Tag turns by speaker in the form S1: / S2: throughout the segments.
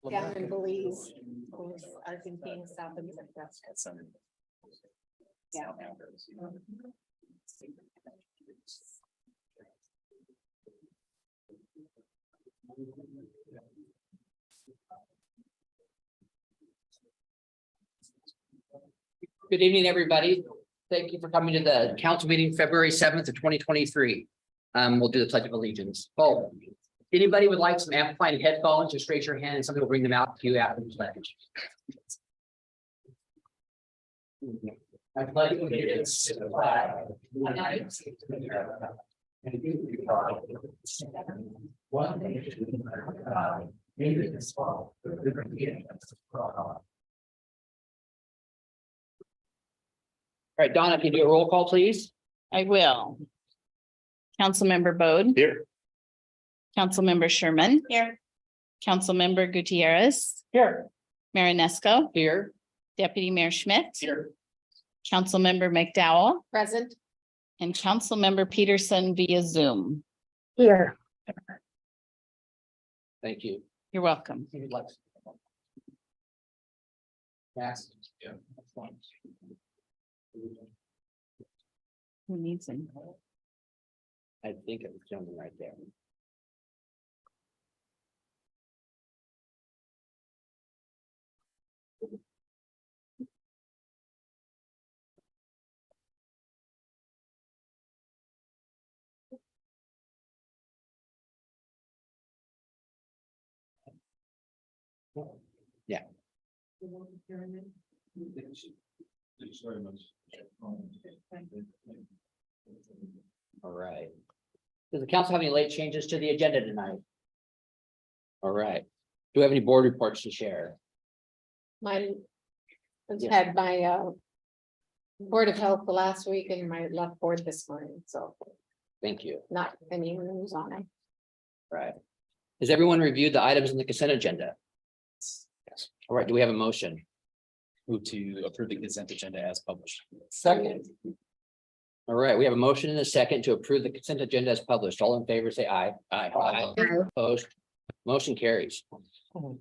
S1: Down in Belize, Argentina, South America. Yeah.
S2: Good evening, everybody. Thank you for coming to the council meeting, February 7th of 2023. We'll do the Pledge of Allegiance. Oh, anybody would like some amplifying headphones, just raise your hand and somebody will bring them out to you after the pledge. I pledge allegiance to the flag of the United States of America and to the republic one nation under God, indivisible, with liberty and justice for all. All right, Donna, can you do a roll call, please?
S3: I will. Councilmember Bode.
S2: Here.
S3: Councilmember Sherman. Here. Councilmember Gutierrez.
S2: Here.
S3: Marinesco.
S2: Here.
S3: Deputy Mayor Schmidt.
S2: Here.
S3: Councilmember McDowell.
S1: Present.
S3: And Councilmember Peterson via Zoom.
S1: Here.
S2: Thank you.
S3: You're welcome.
S2: Yes. Yeah.
S3: Who needs him?
S2: I think it was jumping right there. Yeah. All right. Does the council have any late changes to the agenda tonight? All right. Do we have any board reports to share?
S1: Mine. I've
S2: Yes.
S1: had my Board of Health the last week and my left board this morning, so
S2: Thank you.
S1: not any news on it.
S2: Right. Has everyone reviewed the items in the consent agenda? Yes. All right, do we have a motion?
S4: Move to approve the consent agenda as published.
S2: Second. All right, we have a motion and a second to approve the consent agenda as published. All in favor, say aye. Aye. Opposed, motion carries.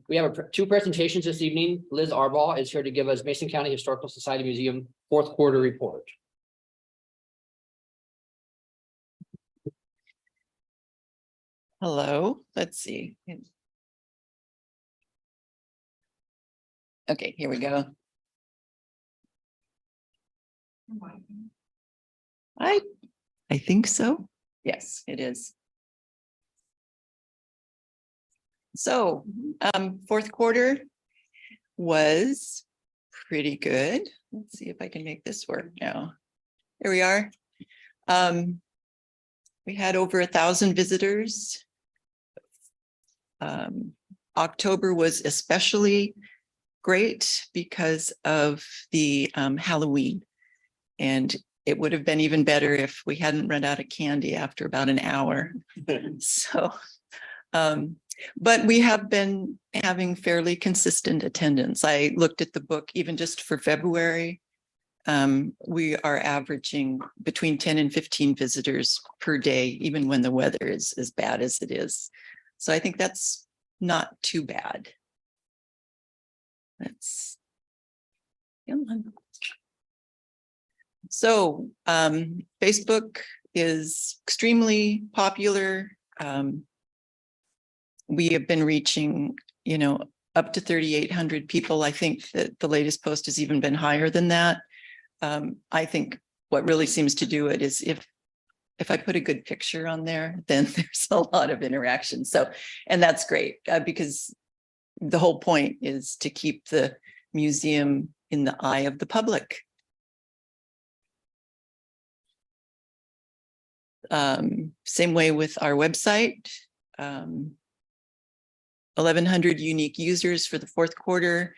S2: We have two presentations this evening. Liz Arbaugh is here to give us Mason County Historical Society Museum fourth quarter report.
S5: Hello, let's see. Okay, here we go. I think so. Yes, it is. So, fourth quarter was pretty good. Let's see if I can make this work now. Here we are. We had over 1,000 visitors. October was especially great because of the Halloween. And it would have been even better if we hadn't run out of candy after about an hour. So, but we have been having fairly consistent attendance. I looked at the book even just for February. We are averaging between 10 and 15 visitors per day, even when the weather is as bad as it is. So I think that's not too bad. Let's. So Facebook is extremely popular. We have been reaching, up to 3,800 people. I think that the latest post has even been higher than that. I think what really seems to do it is if I put a good picture on there, then there's a lot of interaction. So, and that's great because the whole point is to keep the museum in the eye of the public. Same way with our website. 1,100 unique users for the fourth quarter.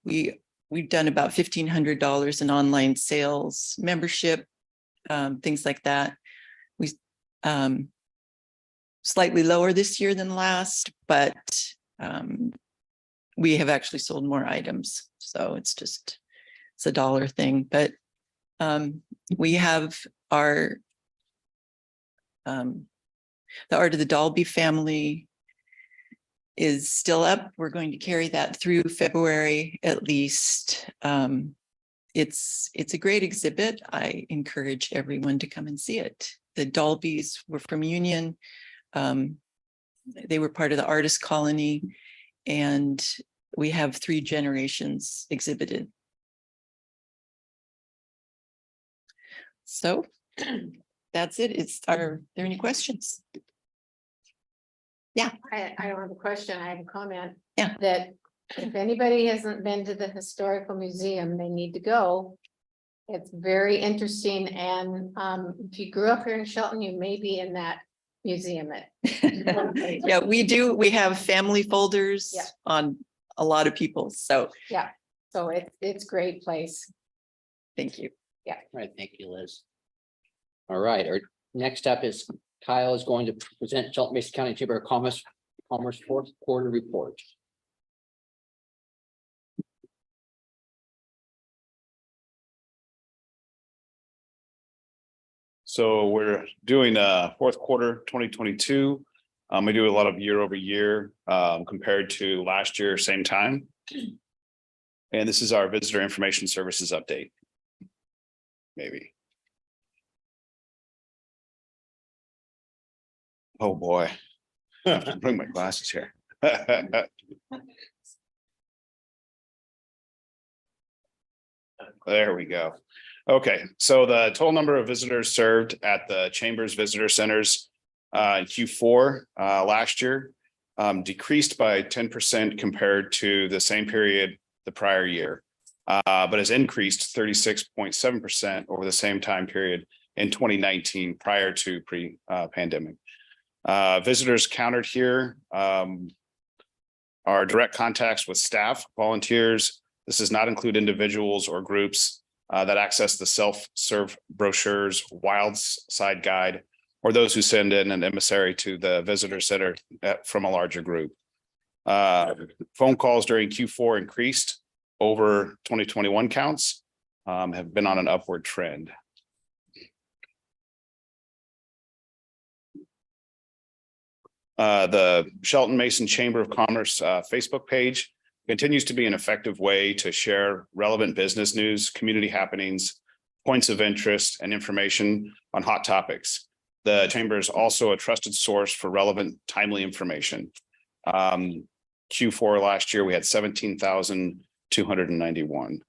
S5: We've done about $1,500 in online sales, membership, things like that. We slightly lower this year than last, but we have actually sold more items. So it's a dollar thing. But we have our the Art of the Dalby family is still up. We're going to carry that through February at least. It's a great exhibit. I encourage everyone to come and see it. The Dalbys were from Union. They were part of the artist colony, and we have 3 generations exhibited. So that's it. Are there any questions?
S1: I don't have a question, I have a comment.
S5: Yeah.
S1: That if anybody hasn't been to the historical museum, they need to go. It's very interesting, and if you grew up here in Shelton, you may be in that museum at.
S5: Yeah, we do. We have family folders
S1: Yeah.
S5: on a lot of people. So
S1: So it's great place.
S5: thank you.
S2: All right, thank you, Liz. All right, our next up is Kyle is going to present Shelton Mason County Chamber of Commerce fourth quarter report.
S6: So we're doing fourth quarter 2022. We do a lot of year over year compared to last year, same time. And this is our visitor information services update. Maybe. Oh, boy. Bring my glasses here. There we go. Okay, so the total number of visitors served at the Chamber's Visitor Centers in Q4 last year decreased by 10% compared to the same period the prior year, but has increased 36.7% over the same time period in 2019 prior to pre-pandemic. Visitors counted here are direct contacts with staff, volunteers. This does not include individuals or groups that access the self-serve brochures, Wild Side Guide, or those who send in an emissary to the visitor center from a larger group. Phone calls during Q4 increased over 2021 counts, have been on an upward trend. The Shelton Mason Chamber of Commerce Facebook page continues to be an effective way to share relevant business news, community happenings, points of interest, and information on hot topics. The Chamber is also a trusted source for relevant, timely information. Q4 last year, we had 17,291.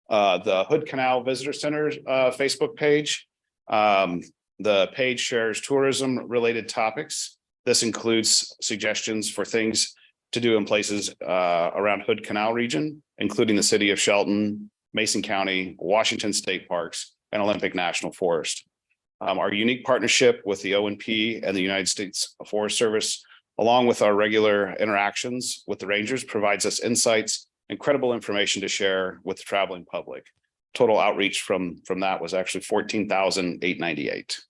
S6: The Hood Canal Visitor Center Facebook page. The page shares tourism related topics. This includes suggestions for things to do in places around Hood Canal region, including the city of Shelton, Mason County, Washington State Parks, and Olympic National Forest. Our unique partnership with the ONP and the United States Forest Service, along with our regular interactions with the Rangers, provides us insights and credible information to share with the traveling public. Total outreach from that was actually 14,898.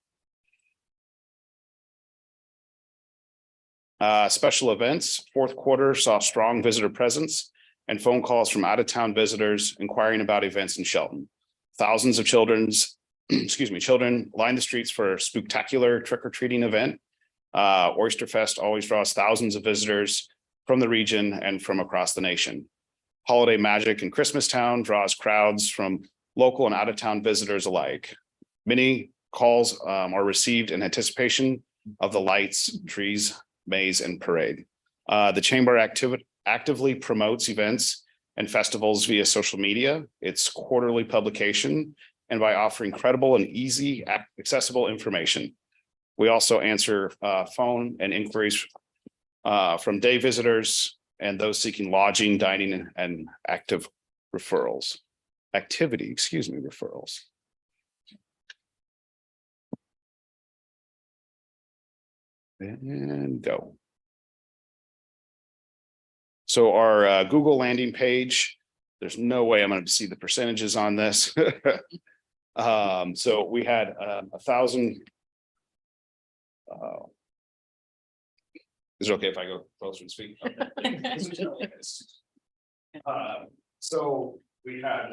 S6: Special events, fourth quarter saw strong visitor presence and phone calls from out-of-town visitors inquiring about events in Shelton. Thousands of children lined the streets for a spectacular trick-or-treating event. Oyster Fest always draws thousands of visitors from the region and from across the nation. Holiday Magic in Christmastown draws crowds from local and out-of-town visitors alike. Many calls are received in anticipation of the lights, trees, maze, and parade. The Chamber actively promotes events and festivals via social media, its quarterly publication, and by offering credible and easy accessible information. We also answer phone and inquiries from day visitors and those seeking lodging, dining, and activity referrals. And go. So our Google landing page, there's no way I'm going to see the percentages on this. So we had 1,000. Is it okay if I go closer and speak? Okay. So we had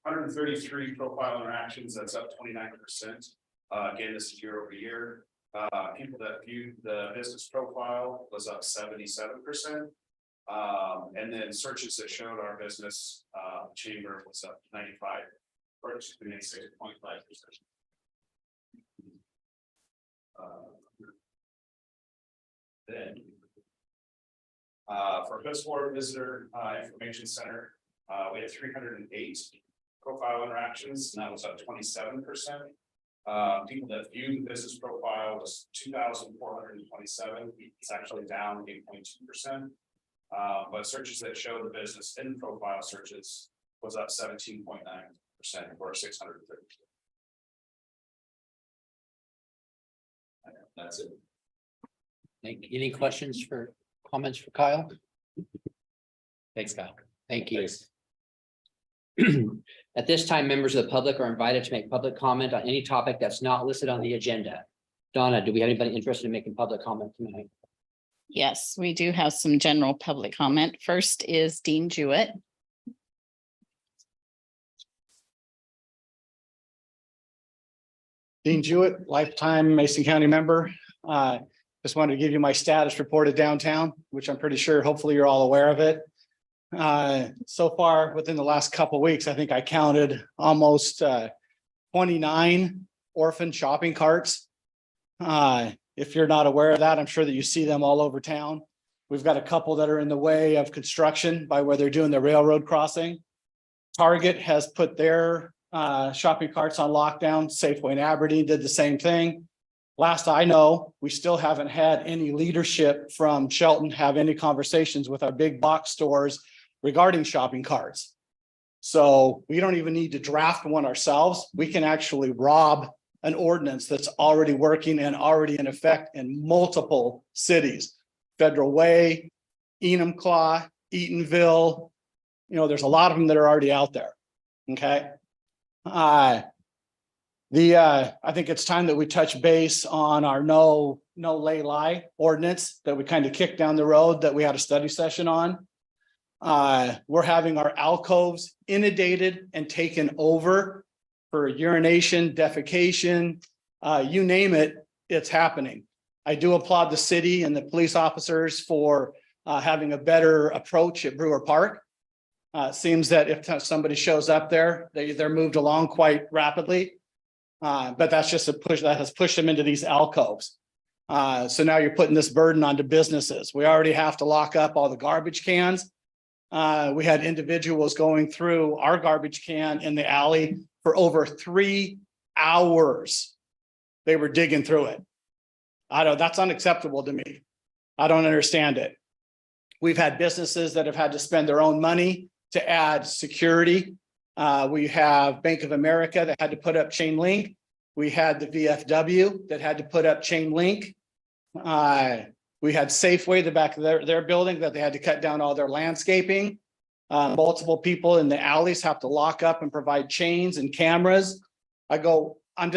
S6: 133 profile interactions. That's up 29%. Again, this is year over year. People that viewed the business profile was up 77%. And then searches that showed our business chamber was up 95, or 96.5%. Then. For Pittsburgh Visitor Information Center, we had 308 profile interactions, and that was up 27%. People that viewed the business profile was 2,427. It's actually down 8.2%. But searches that show the business in profile searches was up 17.9% or 630.
S4: That's it.
S2: Any questions for comments for Kyle?
S4: Thanks, Kyle.
S2: Thank you.
S4: Thanks.
S2: At this time, members of the public are invited to make public comment on any topic that's not listed on the agenda. Donna, do we have anybody interested in making public comment tonight?
S3: Yes, we do have some general public comment. First is Dean Jewett.
S7: Dean Jewett, lifetime Mason County member. Just wanted to give you my status report of downtown, which I'm pretty sure hopefully you're all aware of it. So far, within the last couple of weeks, I think I counted almost 29 orphan shopping carts. If you're not aware of that, I'm sure that you see them all over town. We've got a couple that are in the way of construction by where they're doing the railroad crossing. Target has put their shopping carts on lockdown. Safeway in Aberdeen did the same thing. Last I know, we still haven't had any leadership from Shelton have any conversations with our big box stores regarding shopping carts. So we don't even need to draft one ourselves. We can actually rob an ordinance that's already working and already in effect in multiple cities. Federal Way, Enumclaw, Eatonville. There's a lot of them that are already out there. Okay. I think it's time that we touch base on our no lay lie ordinance that we kind of kicked down the road that we had a study session on. We're having our alcoves inundated and taken over for urination, defecation, you name it, it's happening. I do applaud the city and the police officers for having a better approach at Brewer Park. It seems that if somebody shows up there, they're moved along quite rapidly. But that's just a push that has pushed them into these alcoves. So now you're putting this burden onto businesses. We already have to lock up all the garbage cans. We had individuals going through our garbage can in the alley for over 3 hours. They were digging through it. That's unacceptable to me. I don't understand it. We've had businesses that have had to spend their own money to add security. We have Bank of America that had to put up chain link. We had the VFW that had to put up chain link. We had Safeway, the back of their building, that they had to cut down all their landscaping. Multiple people in the alleys have to lock up and provide chains and cameras. I'm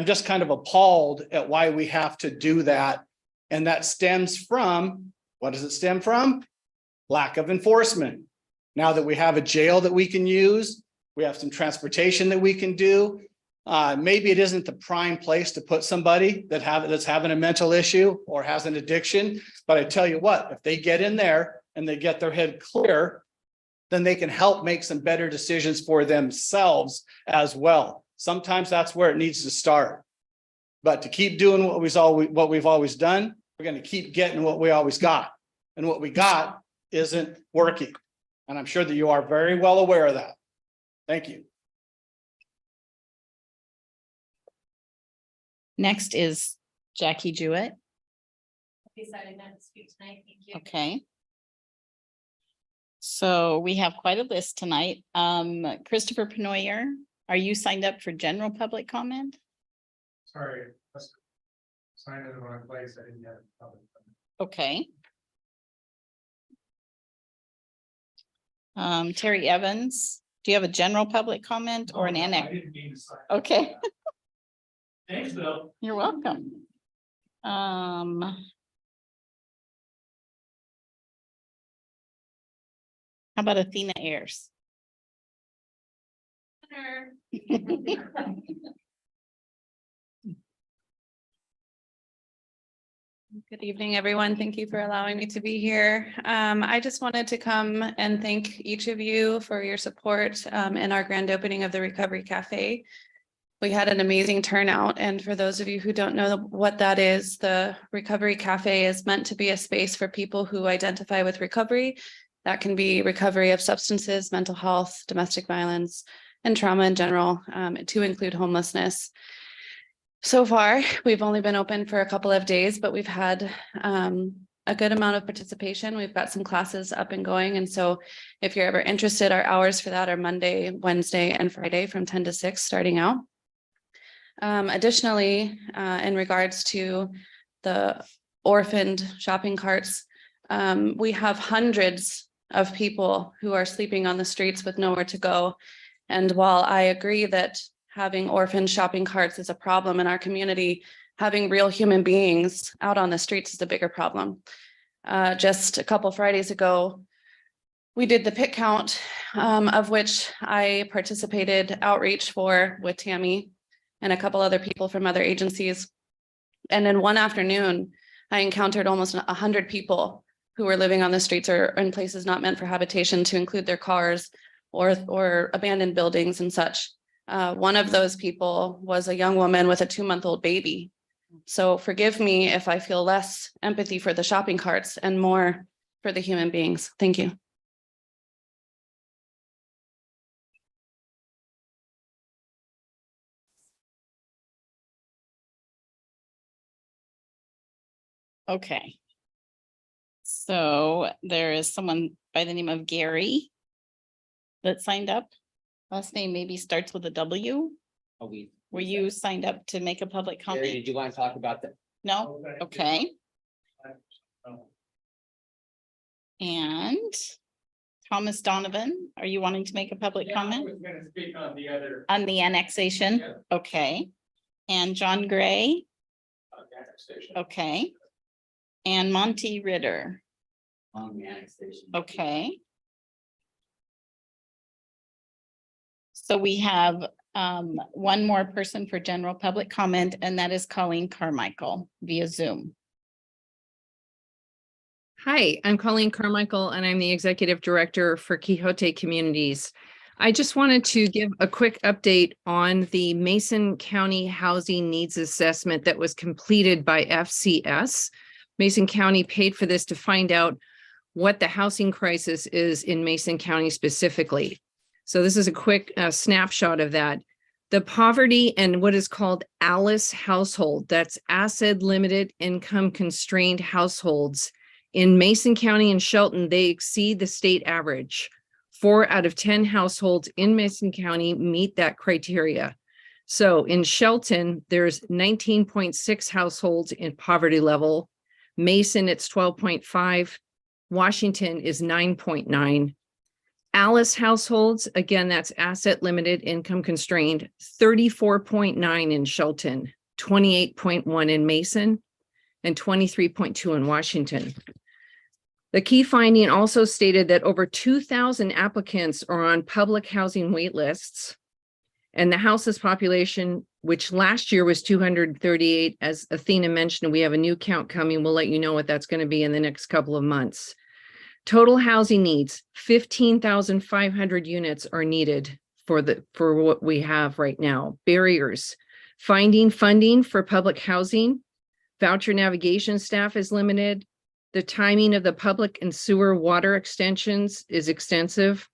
S7: just kind of appalled at why we have to do that. And that stems from, what does it stem from? Lack of enforcement. Now that we have a jail that we can use, we have some transportation that we can do. Maybe it isn't the prime place to put somebody that's having a mental issue or has an addiction. But I tell you what, if they get in there and they get their head clear, then they can help make some better decisions for themselves as well. Sometimes that's where it needs to start. But to keep doing what we've always done, we're going to keep getting what we always got. And what we got isn't working. And I'm sure that you are very well aware of that. Thank you.
S3: Next is Jackie Jewett.
S1: Decided not to speak tonight. Thank you.
S3: Okay. So we have quite a list tonight. Christopher Penoyer, are you signed up for general public comment?
S8: Sorry, I signed in the wrong place. I didn't have it public.
S3: Okay. Terry Evans, do you have a general public comment or an
S8: Oh, no,
S3: annex?
S8: I didn't mean to sign.
S3: Okay,
S8: Thanks, Bill.
S3: you're welcome. How about Athena Ayers?
S9: Good evening, everyone. Thank you for allowing me to be here. I just wanted to come and thank each of you for your support in our grand opening of the Recovery Cafe. We had an amazing turnout, and for those of you who don't know what that is, the Recovery Cafe is meant to be a space for people who identify with recovery. That can be recovery of substances, mental health, domestic violence, and trauma in general, to include homelessness. So far, we've only been open for a couple of days, but we've had a good amount of participation. We've got some classes up and going. And so if you're ever interested, our hours for that are Monday, Wednesday, and Friday from 10 to 6 starting out. Additionally, in regards to the orphaned shopping carts, we have hundreds of people who are sleeping on the streets with nowhere to go. And while I agree that having orphan shopping carts is a problem in our community, having real human beings out on the streets is a bigger problem. Just a couple Fridays ago, we did the pit count, of which I participated outreach for with Tammy and a couple other people from other agencies. And in one afternoon, I encountered almost 100 people who were living on the streets or in places not meant for habitation, to include their cars or abandoned buildings and such. One of those people was a young woman with a 2-month-old baby. So forgive me if I feel less empathy for the shopping carts and more for the human beings. Thank you.
S3: Okay. So there is someone by the name of Gary that signed up. Last name maybe starts with a W.
S2: Oh,
S3: Were you signed up to make a public
S2: Gary,
S3: comment?
S2: did you want to talk about that?
S3: No? Okay. And Thomas Donovan, are you wanting to make a public comment
S8: was gonna speak on the other.
S3: on the annexation?
S8: Yeah.
S3: Okay. And John Gray?
S8: Station.
S3: Okay. And Monty Ritter?
S2: On the annexation.
S3: Okay. So we have one more person for general public comment, and that is Colleen Carmichael via Zoom.
S10: Hi, I'm Colleen Carmichael, and I'm the Executive Director for Quixote Communities. I just wanted to give a quick update on the Mason County Housing Needs Assessment that was completed by FCS. Mason County paid for this to find out what the housing crisis is in Mason County specifically. So this is a quick snapshot of that. The poverty and what is called ALICE household, that's asset limited income constrained households in Mason County and Shelton, they exceed the state average. 4 out of 10 households in Mason County meet that criteria. So in Shelton, there's 19.6 households in poverty level. Mason, it's 12.5. Washington is 9.9. ALICE households, again, that's asset limited, income constrained, 34.9 in Shelton, 28.1 in Mason, and 23.2 in Washington. The key finding also stated that over 2,000 applicants are on public housing wait lists, and the houseless population, which last year was 238, as Athena mentioned, we have a new count coming. We'll let you know what that's going to be in the next couple of months. Total housing needs, 15,500 units are needed for what we have right now. Barriers, finding funding for public housing, voucher navigation staff is limited. The timing of the public and sewer water extensions is extensive.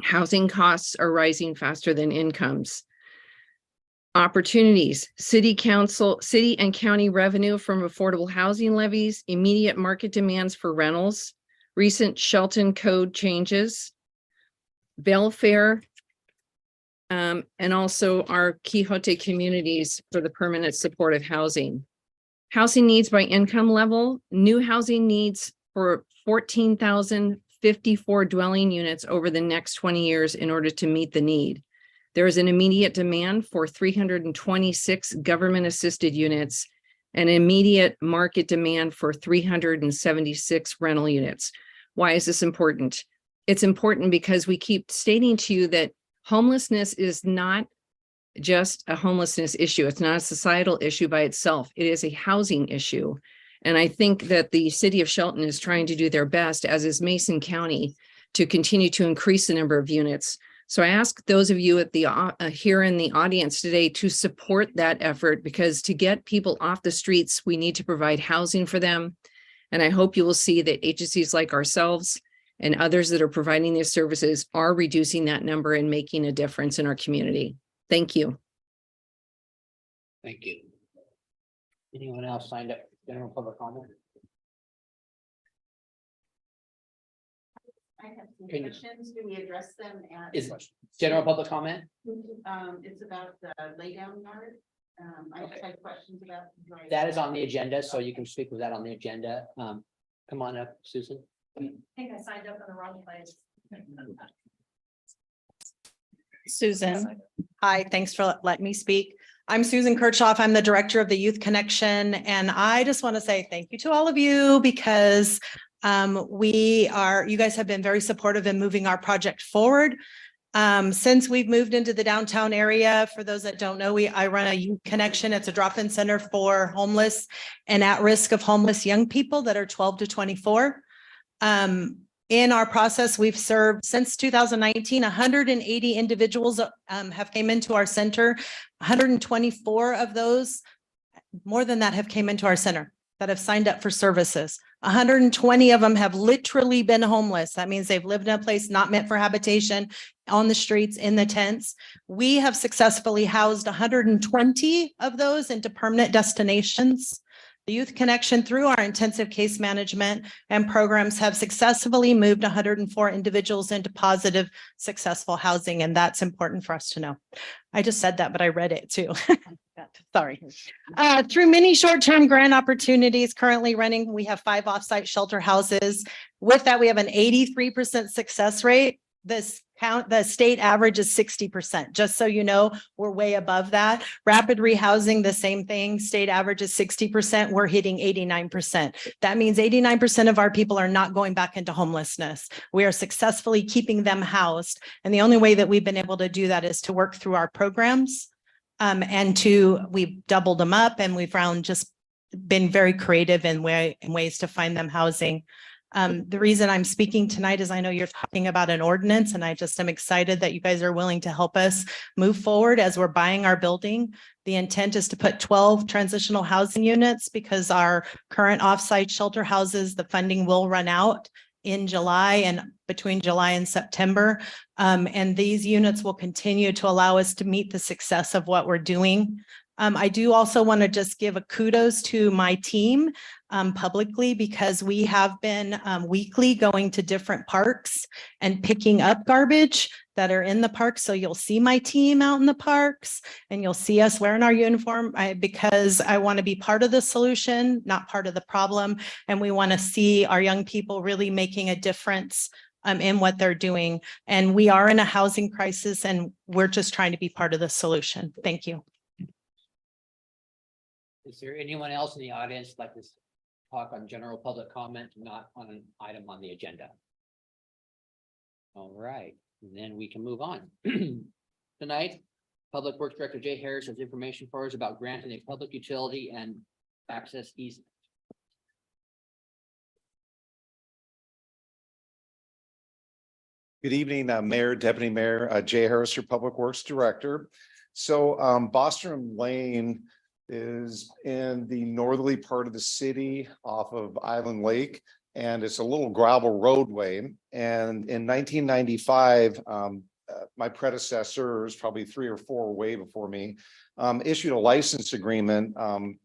S10: Housing costs are rising faster than incomes. Opportunities, city and county revenue from affordable housing levies, immediate market demands for rentals, recent Shelton code changes, welfare, and also our Quixote communities for the permanent supportive housing. Housing needs by income level, new housing needs for 14,054 dwelling units over the next 20 years in order to meet the need. There is an immediate demand for 326 government assisted units, and immediate market demand for 376 rental units. Why is this important? It's important because we keep stating to you that homelessness is not just a homelessness issue. It's not a societal issue by itself. It is a housing issue. And I think that the city of Shelton is trying to do their best, as is Mason County, to continue to increase the number of units. So I ask those of you at the here in the audience today to support that effort, because to get people off the streets, we need to provide housing for them. And I hope you will see that agencies like ourselves and others that are providing these services are reducing that number and making a difference in our community. Thank you.
S2: Thank you. Anyone else signed up for general public comment?
S3: I have some
S2: Can you-
S3: questions. Do we address them at?
S2: Is general public comment?
S3: It's about the laydown yard. I
S2: Okay.
S3: had questions about.
S2: That is on the agenda, so you can speak with that on the agenda. Come on up, Susan.
S3: I think I signed up on the wrong place.
S11: Susan. Hi, thanks for letting me speak. I'm Susan Kirchhoff. I'm the Director of the Youth Connection, and I just want to say thank you to all of you because you guys have been very supportive in moving our project forward. Since we've moved into the downtown area, for those that don't know, I run a Youth Connection. It's a drop-in center for homeless and at risk of homeless young people that are 12 to 24. In our process, we've served since 2019, 180 individuals have came into our center. 124 of those, more than that, have came into our center that have signed up for services. 120 of them have literally been homeless. That means they've lived in a place not meant for habitation, on the streets, in the tents. We have successfully housed 120 of those into permanent destinations. The Youth Connection, through our intensive case management and programs, have successfully moved 104 individuals into positive, successful housing, and that's important for us to know. I just said that, but I read it too. Sorry. Through many short-term grant opportunities currently running, we have 5 offsite shelter houses. With that, we have an 83% success rate. The state average is 60%. Just so you know, we're way above that. Rapid rehousing, the same thing. State average is 60%. We're hitting 89%. That means 89% of our people are not going back into homelessness. We are successfully keeping them housed. And the only way that we've been able to do that is to work through our programs. We've doubled them up, and we've just been very creative in ways to find them housing. The reason I'm speaking tonight is I know you're talking about an ordinance, and I just am excited that you guys are willing to help us move forward as we're buying our building. The intent is to put 12 transitional housing units because our current offsite shelter houses, the funding will run out in July and between July and September. And these units will continue to allow us to meet the success of what we're doing. I do also want to just give a kudos to my team publicly, because we have been weekly going to different parks and picking up garbage that are in the park. So you'll see my team out in the parks, and you'll see us wearing our uniform because I want to be part of the solution, not part of the problem. And we want to see our young people really making a difference in what they're doing. And we are in a housing crisis, and we're just trying to be part of the solution. Thank you.
S2: Is there anyone else in the audience like this talk on general public comment, not on an item on the agenda? All right, then we can move on. Tonight, Public Works Director Jay Harris has information for us about granting a public utility and access easement.
S12: Good evening, Mayor, Deputy Mayor, Jay Harris, your Public Works Director. So Bostrom Lane is in the northerly part of the city off of Island Lake, and it's a little gravel roadway. And in 1995, my predecessors, probably 3 or 4 way before me, issued a license agreement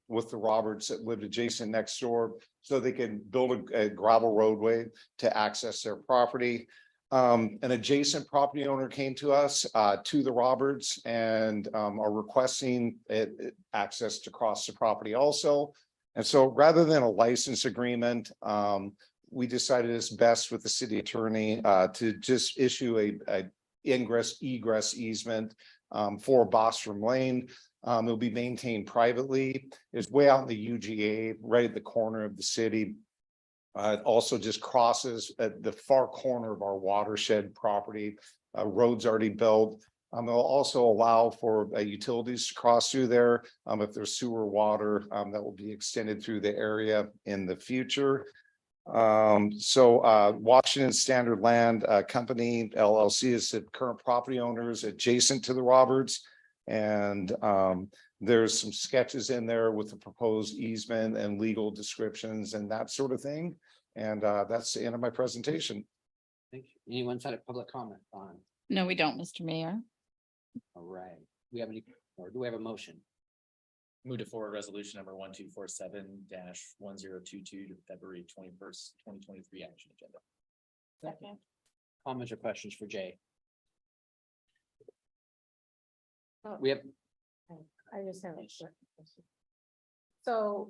S12: with the Roberts that lived adjacent next door, so they could build a gravel roadway to access their property. An adjacent property owner came to us, to the Roberts, and are requesting access to cross the property also. And so rather than a license agreement, we decided it's best with the city attorney to just issue a ingress egress easement for Bostrom Lane. It'll be maintained privately. It's way out in the UGA, right at the corner of the city. It also just crosses at the far corner of our watershed property. Road's already built. They'll also allow for utilities to cross through there. If there's sewer, water, that will be extended through the area in the future. Washington Standard Land Company LLC is the current property owners adjacent to the Roberts. And there's some sketches in there with the proposed easement and legal descriptions and that sort of thing. And that's the end of my presentation.
S2: Thank you. Anyone's had a public comment on?
S3: No, we don't, Mr. Mayor.
S2: All right. We have any, or do we have a motion?
S4: Move to forward resolution number 1247-1022 to February 21st, 2023 action agenda.
S3: Second.
S2: Comments or questions for Jay?
S1: Oh.
S2: We have,
S1: I just have a quick question. So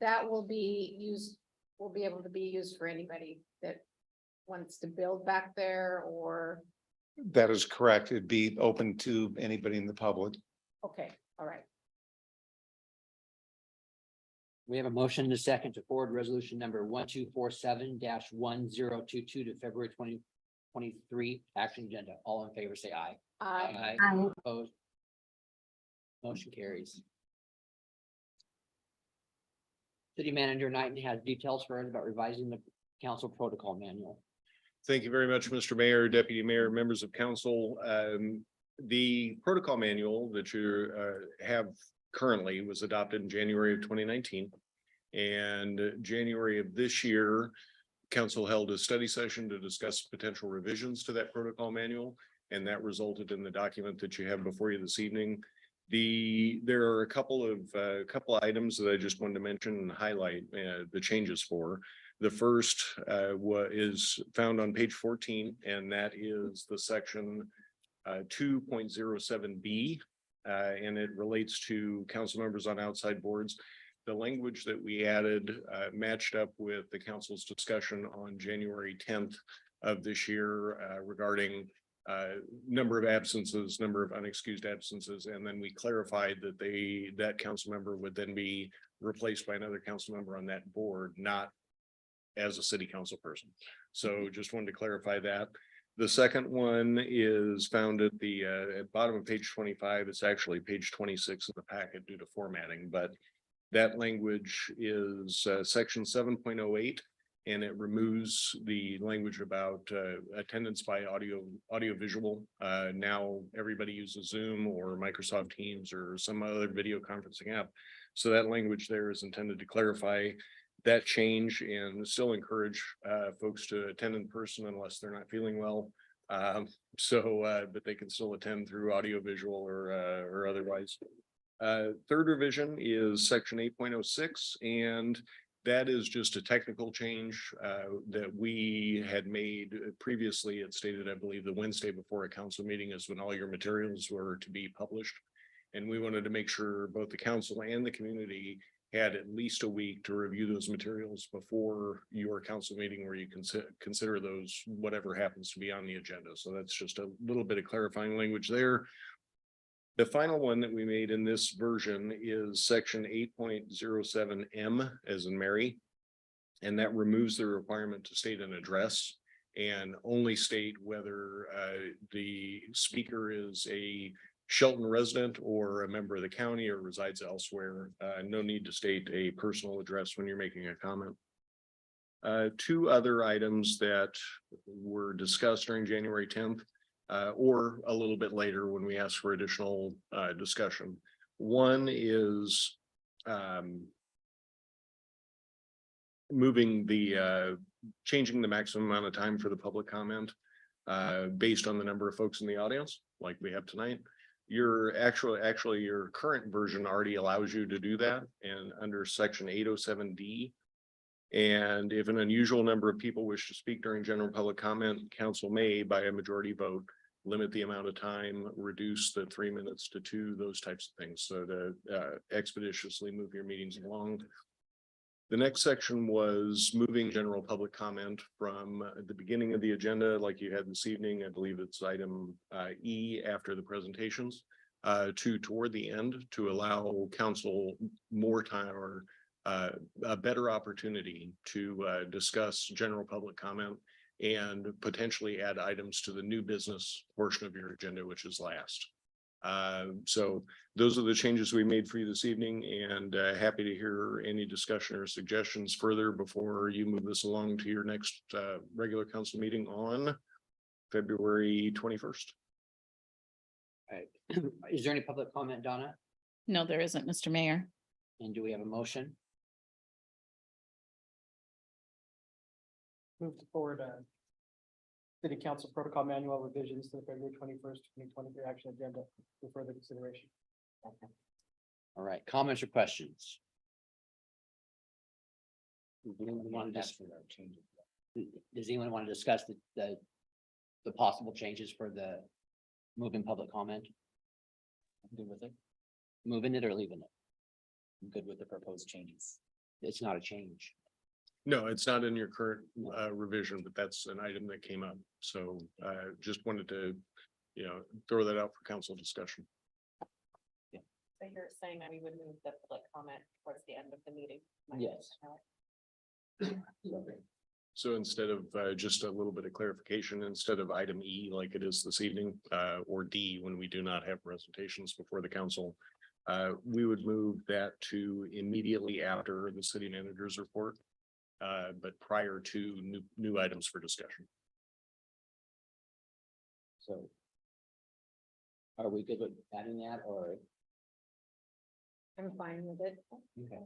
S1: that will be used, will be able to be used for anybody that wants to build back there or,
S12: That is correct. It'd be open to anybody in the public.
S1: okay, all right.
S2: we have a motion and a second to forward resolution number 1247-1022 to February 2023 action agenda. All in favor, say aye.
S1: I,
S2: Opposed? Motion carries. City Manager Knighton has details for us about revising the council protocol manual.
S13: Thank you very much, Mr. Mayor, Deputy Mayor, members of council. The protocol manual that you have currently was adopted in January of 2019. And January of this year, council held a study session to discuss potential revisions to that protocol manual. And that resulted in the document that you have before you this evening. There are a couple of items that I just wanted to mention and highlight the changes for. The first is found on page 14, and that is the section 2.07B, and it relates to council members on outside boards. The language that we added matched up with the council's discussion on January 10th of this year regarding number of absences, number of unexcused absences, and then we clarified that that council member would then be replaced by another council member on that board, not as a city council person. So just wanted to clarify that. The second one is found at the bottom of page 25. It's actually page 26 of the packet due to formatting, but that language is section 7.08. And it removes the language about attendance by audio visual. Now everybody uses Zoom or Microsoft Teams or some other video conferencing app. So that language there is intended to clarify that change and still encourage folks to attend in person unless they're not feeling well. But they can still attend through audio visual or otherwise. Third revision is section 8.06, and that is just a technical change that we had made previously. It stated, I believe, the Wednesday before a council meeting is when all your materials were to be published. And we wanted to make sure both the council and the community had at least a week to review those materials before your council meeting where you consider those, whatever happens to be on the agenda. So that's just a little bit of clarifying language there. The final one that we made in this version is section 8.07M as in Mary. And that removes the requirement to state an address and only state whether the speaker is a Shelton resident or a member of the county or resides elsewhere. No need to state a personal address when you're making a comment. Two other items that were discussed during January 10th. Or a little bit later when we ask for additional discussion. One is changing the maximum amount of time for the public comment based on the number of folks in the audience, like we have tonight. Your your current version already allows you to do that, and under section 807D. And if an unusual number of people wish to speak during general public comment, council may, by a majority vote, limit the amount of time, reduce the 3 minutes to 2, those types of things. So to expeditiously move your meetings along. The next section was moving general public comment from the beginning of the agenda, like you had this evening. I believe it's item E after the presentations, to toward the end to allow council more time or a better opportunity to discuss general public comment and potentially add items to the new business portion of your agenda, which is last. So those are the changes we made for you this evening, and happy to hear any discussion or suggestions further before you move this along to your next regular council meeting on February 21st.
S2: Right. Is there any public comment, Donna?
S3: No, there isn't, Mr. Mayor.
S2: And do we have a motion?
S7: Move to forward city council protocol manual revisions to the February 21st, 2023 action agenda for further consideration.
S2: All right, comments or questions? Does anyone want to discuss the possible changes for the moving public comment? I'm good with it. Moving it or leaving it?
S4: I'm good with the proposed changes.
S2: It's not a change.
S13: No, it's not in your current revision, but that's an item that came up. So just wanted to, throw that out for council discussion.
S1: So you're saying that we would move the public comment towards the end of the meeting?
S2: Yes.
S13: So instead of just a little bit of clarification, instead of item E like it is this evening, or D, when we do not have presentations before the council, we would move that to immediately after the city manager's report, but prior to new items for discussion.
S2: So. Are we good with adding that or?
S1: I'm fine with it.
S2: Okay.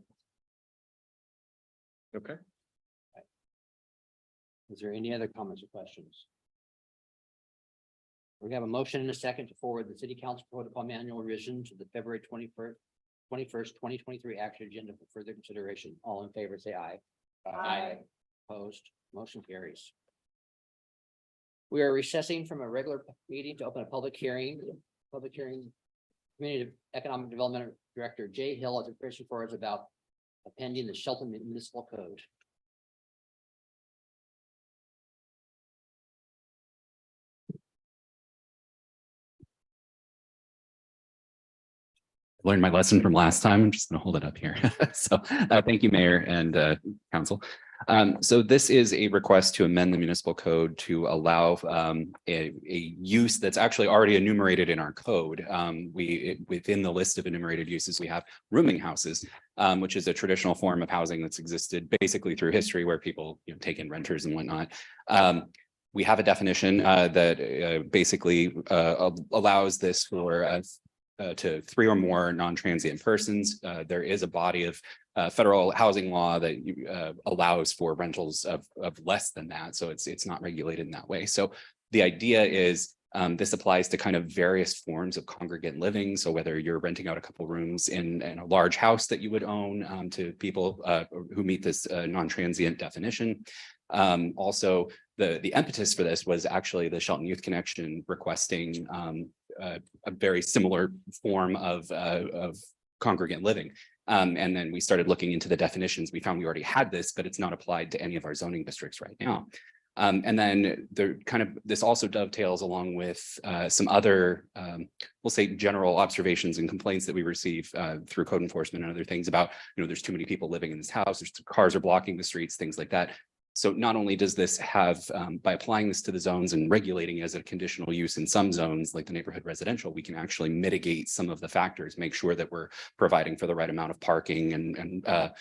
S13: Okay.
S2: Is there any other comments or questions? We have a motion and a second to forward the city council protocol manual revision to the February 21st, 2023 action agenda for further consideration. All in favor, say aye.
S1: Aye.
S2: Opposed, motion carries. We are recessing from a regular meeting to open a public hearing. Community Economic Development Director Jay Hill has a question for us about appending the Shelton Municipal Code.
S14: Learned my lesson from last time. I'm just going to hold it up here. So thank you, Mayor and Council. So this is a request to amend the municipal code to allow a use that's actually already enumerated in our code. Within the list of enumerated uses, we have rooming houses, which is a traditional form of housing that's existed basically through history where people take in renters and whatnot. We have a definition that basically allows this for to 3 or more non-transient persons. There is a body of federal housing law that allows for rentals of less than that. So it's not regulated in that way. So the idea is this applies to kind of various forms of congregate living. So whether you're renting out a couple rooms in a large house that you would own to people who meet this non-transient definition. Also, the impetus for this was actually the Shelton Youth Connection requesting a very similar form of congregate living. And then we started looking into the definitions. We found we already had this, but it's not applied to any of our zoning districts right now. And then this also dovetails along with some other, we'll say general observations and complaints that we receive through code enforcement and other things about, there's too many people living in this house, cars are blocking the streets, things like that. So not only does this have, by applying this to the zones and regulating as a conditional use in some zones, like the neighborhood residential, we can actually mitigate some of the factors, make sure that we're providing for the right amount of parking and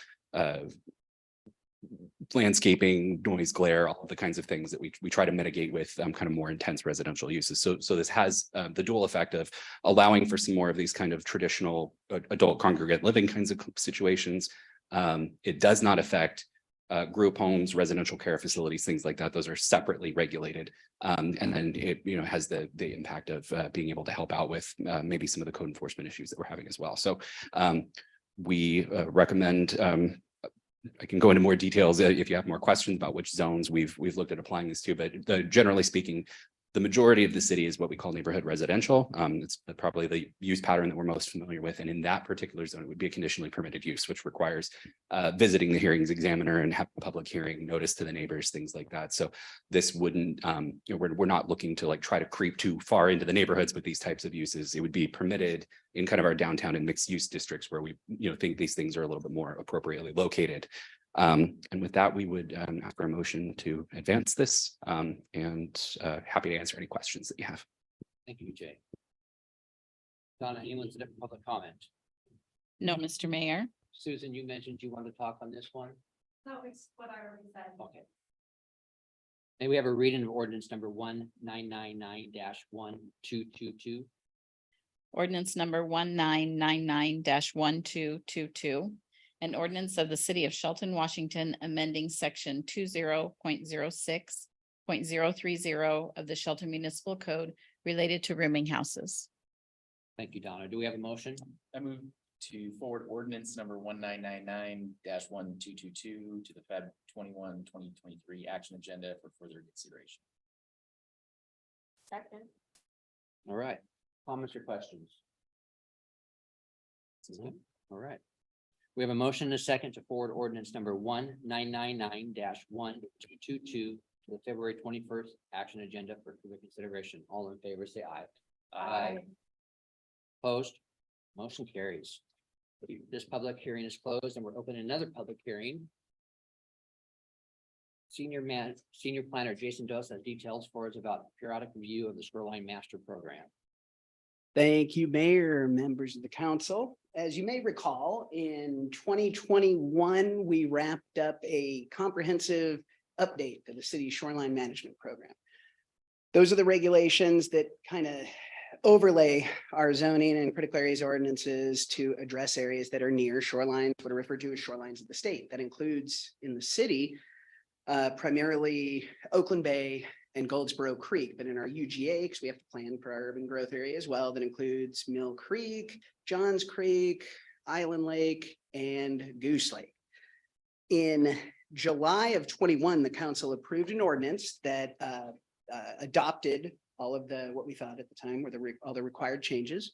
S14: landscaping, noise, glare, all of the kinds of things that we try to mitigate with kind of more intense residential uses. So this has the dual effect of allowing for some more of these kind of traditional adult congregate living kinds of situations. It does not affect group homes, residential care facilities, things like that. Those are separately regulated. And then it has the impact of being able to help out with maybe some of the code enforcement issues that we're having as well. So we recommend, I can go into more details if you have more questions about which zones we've looked at applying this to, but generally speaking, the majority of the city is what we call neighborhood residential. It's probably the use pattern that we're most familiar with. And in that particular zone, it would be a conditionally permitted use, which requires visiting the hearings examiner and have a public hearing, notice to the neighbors, things like that. So this wouldn't, we're not looking to try to creep too far into the neighborhoods with these types of uses. It would be permitted in kind of our downtown and mixed use districts where we think these things are a little bit more appropriately located. And with that, we would ask for a motion to advance this and happy to answer any questions that you have.
S2: Thank you, Jay. Donna, anyone to public comment?
S3: No, Mr. Mayor.
S2: Susan, you mentioned you wanted to talk on this one.
S9: That was what I already said.
S2: Okay. And we have a reading of ordinance number 1999-1222.
S3: Ordinance number 1999-1222. An ordinance of the city of Shelton, Washington, amending section 20.06.030 of the Shelton Municipal Code related to rooming houses.
S2: Thank you, Donna. Do we have a motion?
S4: I move to forward ordinance number 1999-1222 to the Feb 21-2023 action agenda for further consideration.
S1: Second.
S2: All right. Comments or questions? All right. We have a motion and a second to forward ordinance number 1999-1222 to the February 21st action agenda for further consideration. All in favor, say aye.
S1: Aye.
S2: Opposed? Motion carries. This public hearing is closed and we're opening another public hearing. Senior planner Jason Dos has details for us about periodic review of the Shoreline Master Program.
S15: Thank you, Mayor, members of the council. As you may recall, in 2021, we wrapped up a comprehensive update to the city's shoreline management program. Those are the regulations that kind of overlay our zoning and critical areas ordinances to address areas that are near shorelines, what are referred to as shorelines of the state. That includes in the city, primarily Oakland Bay and Goldsboro Creek, but in our UGA, because we have to plan for our urban growth area as well, that includes Mill Creek, Johns Creek, Island Lake, and Goose Lake. In July of 21, the council approved an ordinance that adopted all of what we thought at the time were all the required changes.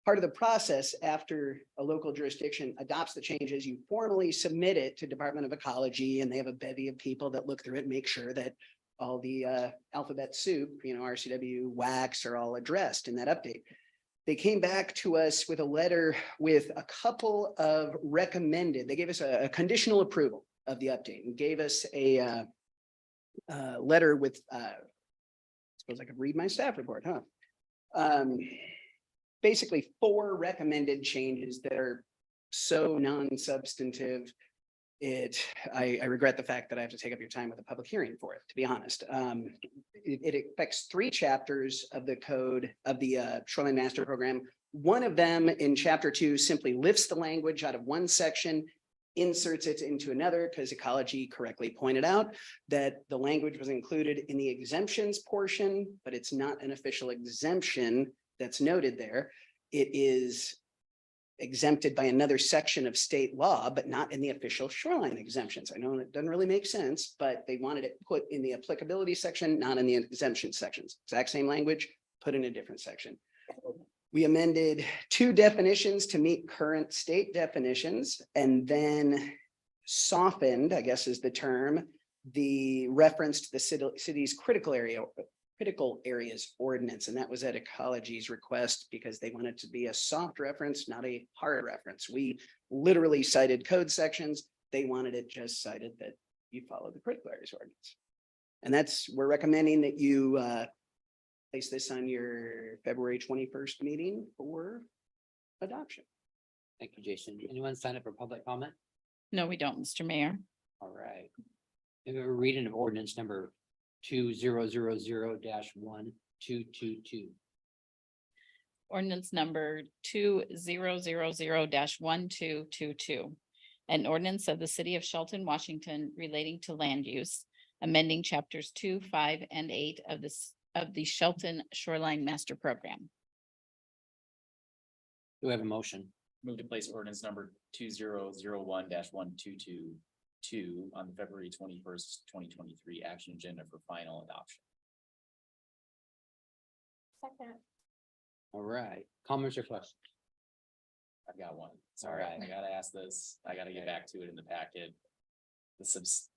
S15: Part of the process, after a local jurisdiction adopts the changes, you formally submit it to Department of Ecology, and they have a bevy of people that look through it and make sure that all the alphabet soup, RCW, WACs are all addressed in that update. They came back to us with a letter with a couple of recommended, they gave us a conditional approval of the update and gave us a letter with, I suppose I could read my staff report, huh? Basically 4 recommended changes that are so non-substantive. I regret the fact that I have to take up your time with a public hearing for it, to be honest. It affects 3 chapters of the code of the Shoreline Master Program. One of them in chapter 2 simply lifts the language out of one section, inserts it into another, because ecology correctly pointed out that the language was included in the exemptions portion, but it's not an official exemption that's noted there. It is exempted by another section of state law, but not in the official shoreline exemptions. I know it doesn't really make sense, but they wanted it put in the applicability section, not in the exemption sections. Exact same language, put in a different section. We amended 2 definitions to meet current state definitions, and then softened, I guess is the term, the reference to the city's critical areas ordinance. And that was at Ecology's request because they wanted to be a soft reference, not a hard reference. We literally cited code sections. They wanted it just cited that you follow the critical areas ordinance. And we're recommending that you place this on your February 21st meeting for adoption.
S2: Thank you, Jason. Anyone sign up for public comment?
S3: No, we don't, Mr. Mayor.
S2: All right. We have a reading of ordinance number 2000-1222.
S3: Ordinance number 2000-1222. An ordinance of the city of Shelton, Washington relating to land use, amending chapters 2, 5, and 8 of the Shelton Shoreline Master Program.
S2: Do we have a motion?
S4: Move to place ordinance number 2001-1222 on the February 21st, 2023 action agenda for final adoption.
S1: Second.
S2: All right. Comments or questions?
S4: I've got one. Sorry, I gotta ask this. I gotta get back to it in the packet. The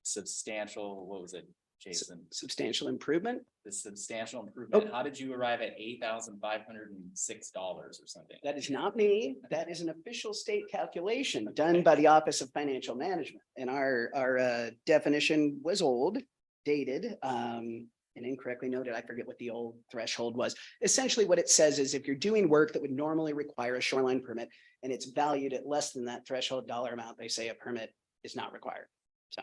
S4: substantial, what was it? Jason,
S15: Substantial improvement.
S4: the substantial improvement. How did you arrive at $8,506 or something?
S15: That is not me. That is an official state calculation done by the Office of Financial Management. And our definition was old, dated, and incorrectly noted. I forget what the old threshold was. Essentially, what it says is if you're doing work that would normally require a shoreline permit and it's valued at less than that threshold dollar amount, they say a permit is not required. So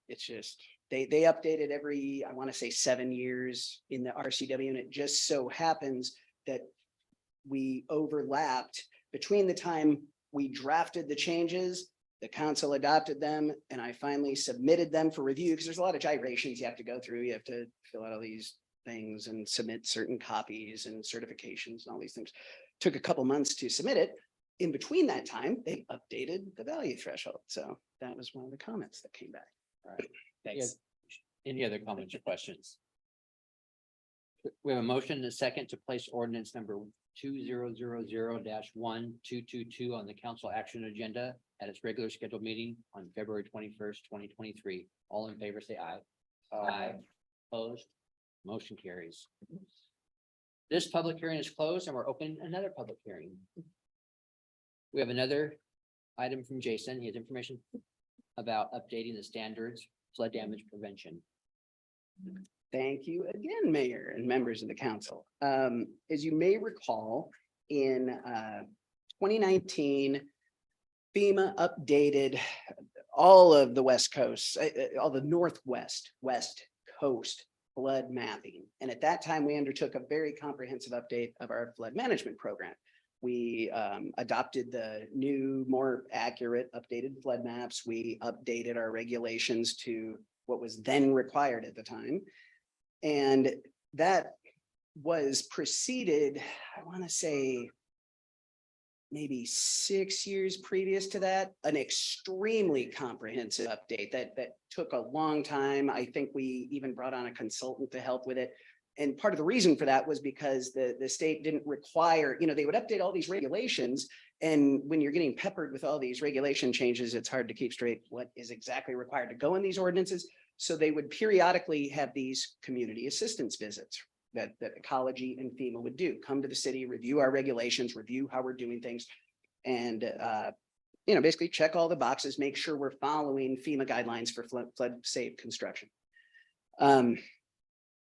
S15: it's just, they update it every, I want to say 7 years in the RCW, and it just so happens that we overlapped between the time we drafted the changes, the council adopted them, and I finally submitted them for review, because there's a lot of gyrations you have to go through. You have to fill out all these things and submit certain copies and certifications and all these things. Took a couple months to submit it. In between that time, they updated the value threshold. So that was one of the comments that came back.
S2: All right,
S4: Thanks.
S2: any other comments or questions? We have a motion and a second to place ordinance number 2000-1222 on the council action agenda at its regular scheduled meeting on February 21st, 2023. All in favor, say aye. Aye. Opposed? Motion carries. This public hearing is closed and we're opening another public hearing. We have another item from Jason. He has information about updating the standards, flood damage prevention.
S15: Thank you again, Mayor and members of the council. As you may recall, in 2019, FEMA updated all of the West Coast, all the Northwest, West Coast flood mapping. And at that time, we undertook a very comprehensive update of our flood management program. We adopted the new, more accurate, updated flood maps. We updated our regulations to what was then required at the time. And that was preceded, I want to say, maybe 6 years previous to that, an extremely comprehensive update that took a long time. I think we even brought on a consultant to help with it. And part of the reason for that was because the state didn't require, they would update all these regulations. And when you're getting peppered with all these regulation changes, it's hard to keep straight what is exactly required to go in these ordinances. So they would periodically have these community assistance visits that Ecology and FEMA would do. Come to the city, review our regulations, review how we're doing things, and basically check all the boxes, make sure we're following FEMA guidelines for flood safe construction.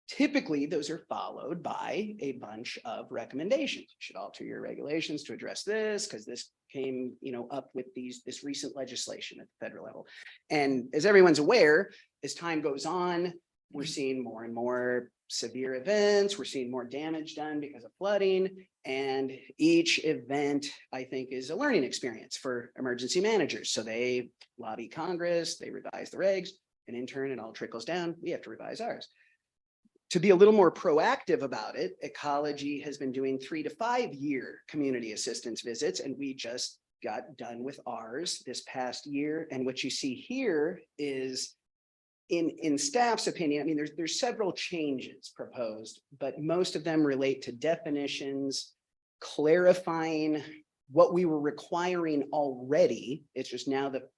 S15: Typically, those are followed by a bunch of recommendations. You should alter your regulations to address this because this came, up with this recent legislation at the federal level. And as everyone's aware, as time goes on, we're seeing more and more severe events. We're seeing more damage done because of flooding. And each event, I think, is a learning experience for emergency managers. So they lobby Congress, they revise the regs, and in turn, it all trickles down. We have to revise ours. To be a little more proactive about it, Ecology has been doing 3 to 5 year community assistance visits, and we just got done with ours this past year. And what you see here is in staff's opinion, there's several changes proposed, but most of them relate to definitions, clarifying what we were requiring already. It's just now the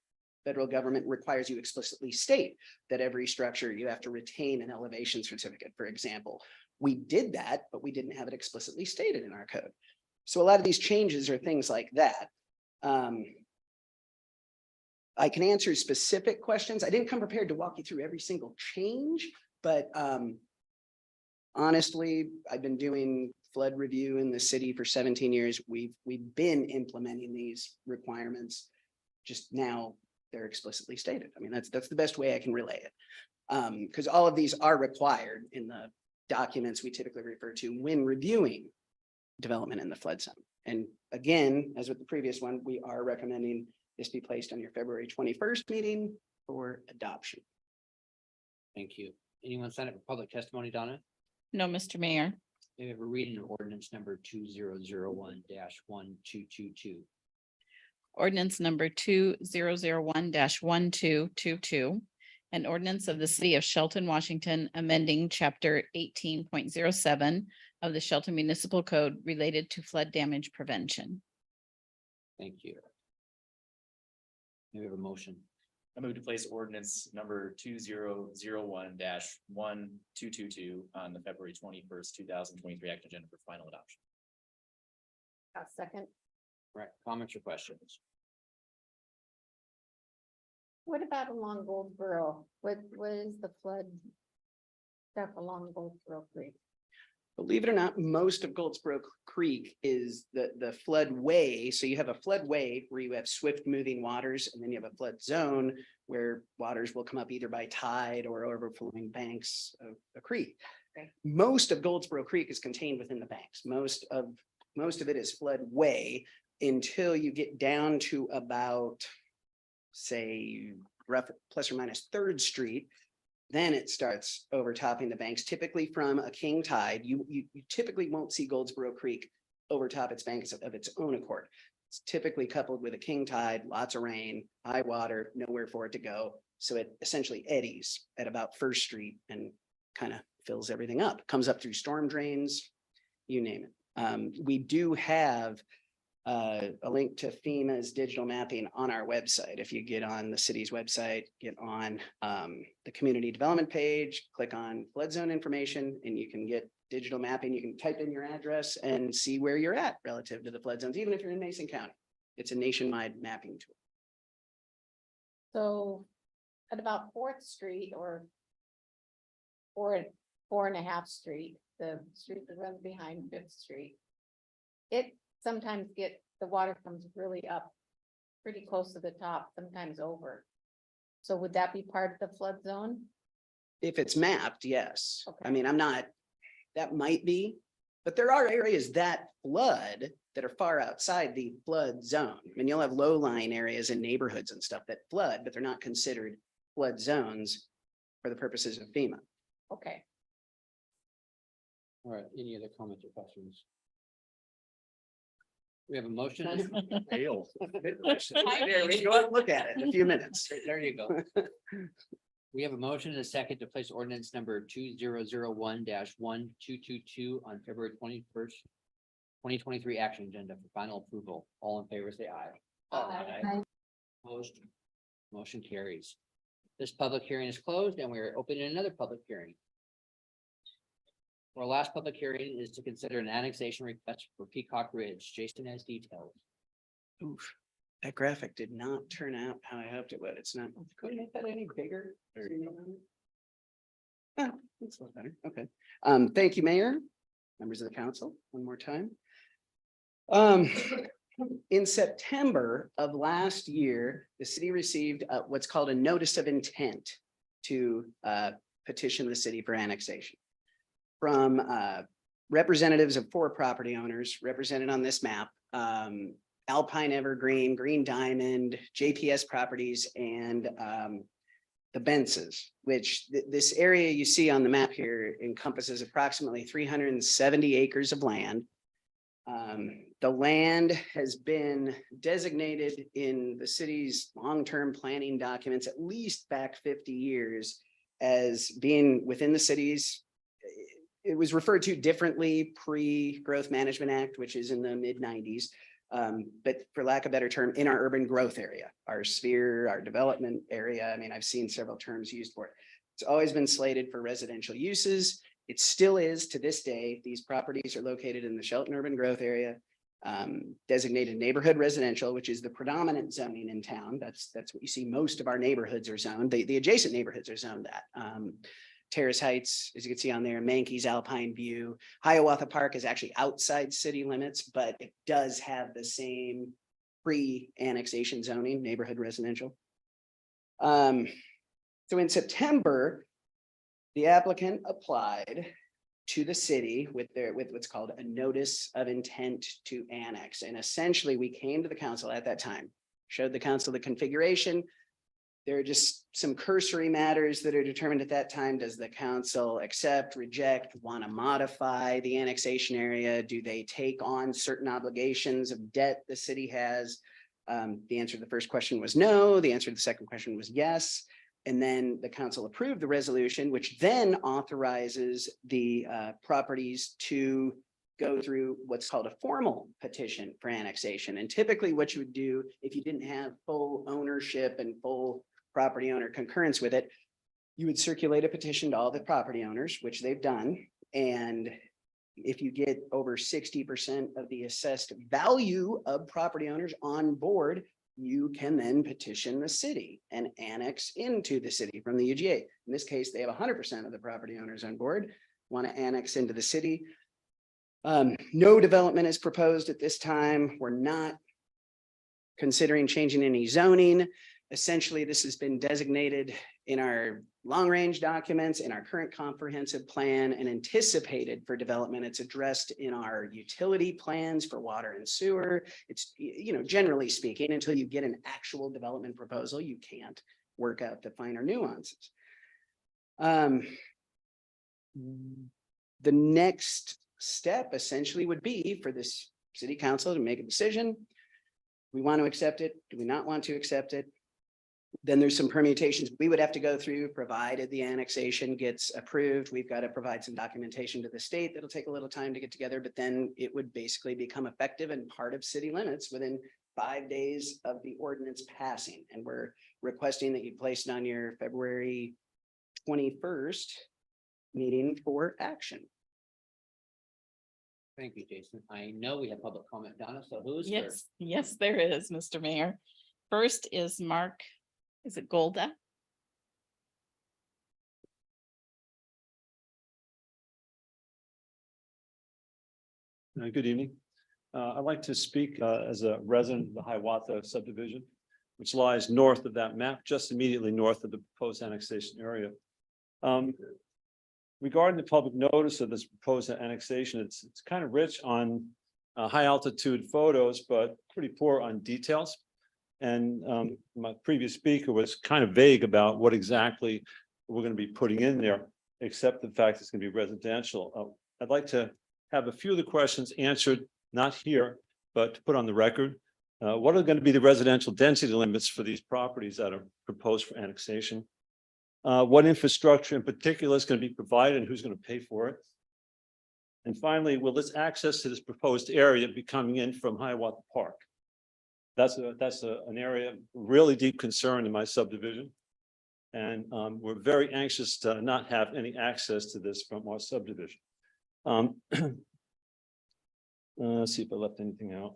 S15: federal government requires you explicitly state that every structure you have to retain an elevation certificate, for example. We did that, but we didn't have it explicitly stated in our code. So a lot of these changes are things like that. I can answer specific questions. I didn't come prepared to walk you through every single change, but honestly, I've been doing flood review in the city for 17 years. We've been implementing these requirements. Just now they're explicitly stated. That's the best way I can relay it. Because all of these are required in the documents we typically refer to when reviewing development in the flood zone. And again, as with the previous one, we are recommending this be placed on your February 21st meeting for adoption.
S2: Thank you. Anyone sign up for public testimony, Donna?
S3: No, Mr. Mayor.
S2: We have a reading of ordinance number 2001-1222.
S3: Ordinance number 2001-1222. An ordinance of the city of Shelton, Washington, amending chapter 18.07 of the Shelton Municipal Code related to flood damage prevention.
S2: Thank you. We have a motion.
S4: I move to place ordinance number 2001-1222 on the February 21st, 2023 action agenda for final adoption.
S1: A second.
S2: Right, comments or questions?
S1: What about along Goldsboro? What is the flood stuff along Goldsboro Creek?
S15: Believe it or not, most of Goldsboro Creek is the floodway. So you have a floodway where you have swift moving waters, and then you have a flood zone where waters will come up either by tide or overflowing banks of a creek.
S1: Okay.
S15: Most of Goldsboro Creek is contained within the banks. Most of it is floodway until you get down to about, say, rough plus or minus 3rd Street. Then it starts overtopping the banks, typically from a king tide. You typically won't see Goldsboro Creek overtop its banks of its own accord. It's typically coupled with a king tide, lots of rain, high water, nowhere for it to go. So it essentially eddies at about 1st Street and kind of fills everything up, comes up through storm drains, you name it. We do have a link to FEMA's digital mapping on our website. If you get on the city's website, get on the community development page, click on flood zone information, and you can get digital mapping. You can type in your address and see where you're at relative to the flood zones, even if you're in Mason County. It's a nationwide mapping tool.
S1: So at about 4th Street or 4.5 Street, the street that runs behind 5th Street, it sometimes the water comes really up pretty close to the top, sometimes over. So would that be part of the flood zone?
S15: If it's mapped, yes.
S1: Okay.
S15: I mean, that might be, but there are areas that flood that are far outside the flood zone. I mean, you'll have low-lying areas in neighborhoods and stuff that flood, but they're not considered flood zones for the purposes of FEMA.
S1: Okay.
S2: All right, any other comments or questions? We have a motion.
S13: Hail.
S15: Good question. There, we go and look at it in a few minutes.
S2: There you go. We have a motion and a second to place ordinance number 2001-1222 on February 21st, 2023 action agenda for final approval. All in favor, say aye.
S1: Aye.
S2: Opposed? Motion carries. This public hearing is closed and we are opening another public hearing. Our last public hearing is to consider an annexation request for Peacock Ridge. Jason has details.
S15: Oof, that graphic did not turn out how I hoped it would. It's not. Could we make that any bigger? Oh, that's a little better. Okay. Thank you, Mayor, members of the council, one more time. In September of last year, the city received what's called a notice of intent to petition the city for annexation from representatives of 4 property owners represented on this map. Alpine Evergreen, Green Diamond, JPS Properties, and the Bences, which this area you see on the map here encompasses approximately 370 acres of land. The land has been designated in the city's long-term planning documents at least back 50 years as being within the city's. It was referred to differently pre-Growth Management Act, which is in the mid-90s. But for lack of a better term, in our urban growth area, our sphere, our development area. I mean, I've seen several terms used for it. It's always been slated for residential uses. It still is to this day. These properties are located in the Shelton urban growth area, designated neighborhood residential, which is the predominant zoning in town. That's what you see. Most of our neighborhoods are zoned. The adjacent neighborhoods are zoned that. Terrace Heights, as you can see on there, Mankey's, Alpine View. Hiawatha Park is actually outside city limits, but it does have the same pre-annexation zoning, neighborhood residential. So in September, the applicant applied to the city with what's called a notice of intent to annex. And essentially we came to the council at that time, showed the council the configuration. There are just some cursory matters that are determined at that time. Does the council accept, reject, want to modify the annexation area? Do they take on certain obligations of debt the city has? The answer to the first question was no. The answer to the second question was yes. And then the council approved the resolution, which then authorizes the properties to go through what's called a formal petition for annexation. And typically what you would do if you didn't have full ownership and full property owner concurrence with it, you would circulate a petition to all the property owners, which they've done. And if you get over 60% of the assessed value of property owners on board, you can then petition the city and annex into the city from the UGA. In this case, they have 100% of the property owners on board, want to annex into the city. No development is proposed at this time. We're not considering changing any zoning. Essentially, this has been designated in our long-range documents, in our current comprehensive plan, and anticipated for development. It's addressed in our utility plans for water and sewer. It's, you know, generally speaking, until you get an actual development proposal, you can't work out the finer nuances. The next step essentially would be for this city council to make a decision. We want to accept it. Do we not want to accept it? Then there's some permutations we would have to go through, provided the annexation gets approved. We've got to provide some documentation to the state. That'll take a little time to get together, but then it would basically become effective and part of city limits within 5 days of the ordinance passing. And we're requesting that you place it on your February 21st meeting for action.
S2: Thank you, Jason. I know we have public comment, Donna, so who's
S3: Yes, yes, there is, Mr. Mayor. First is Mark, is it Golda?
S16: Good evening. I'd like to speak as a resident of the Hiawatha subdivision, which lies north of that map, just immediately north of the proposed annexation area. Regarding the public notice of this proposed annexation, it's kind of rich on high altitude photos, but pretty poor on details. And my previous speaker was kind of vague about what exactly we're going to be putting in there, except the fact it's going to be residential. I'd like to have a few of the questions answered, not here, but to put on the record. What are going to be the residential density limits for these properties that are proposed for annexation? What infrastructure in particular is going to be provided and who's going to pay for it? And finally, will this access to this proposed area be coming in from Hiawatha Park? That's an area of really deep concern in my subdivision. And we're very anxious to not have any access to this from our subdivision. Let's see if I left anything out.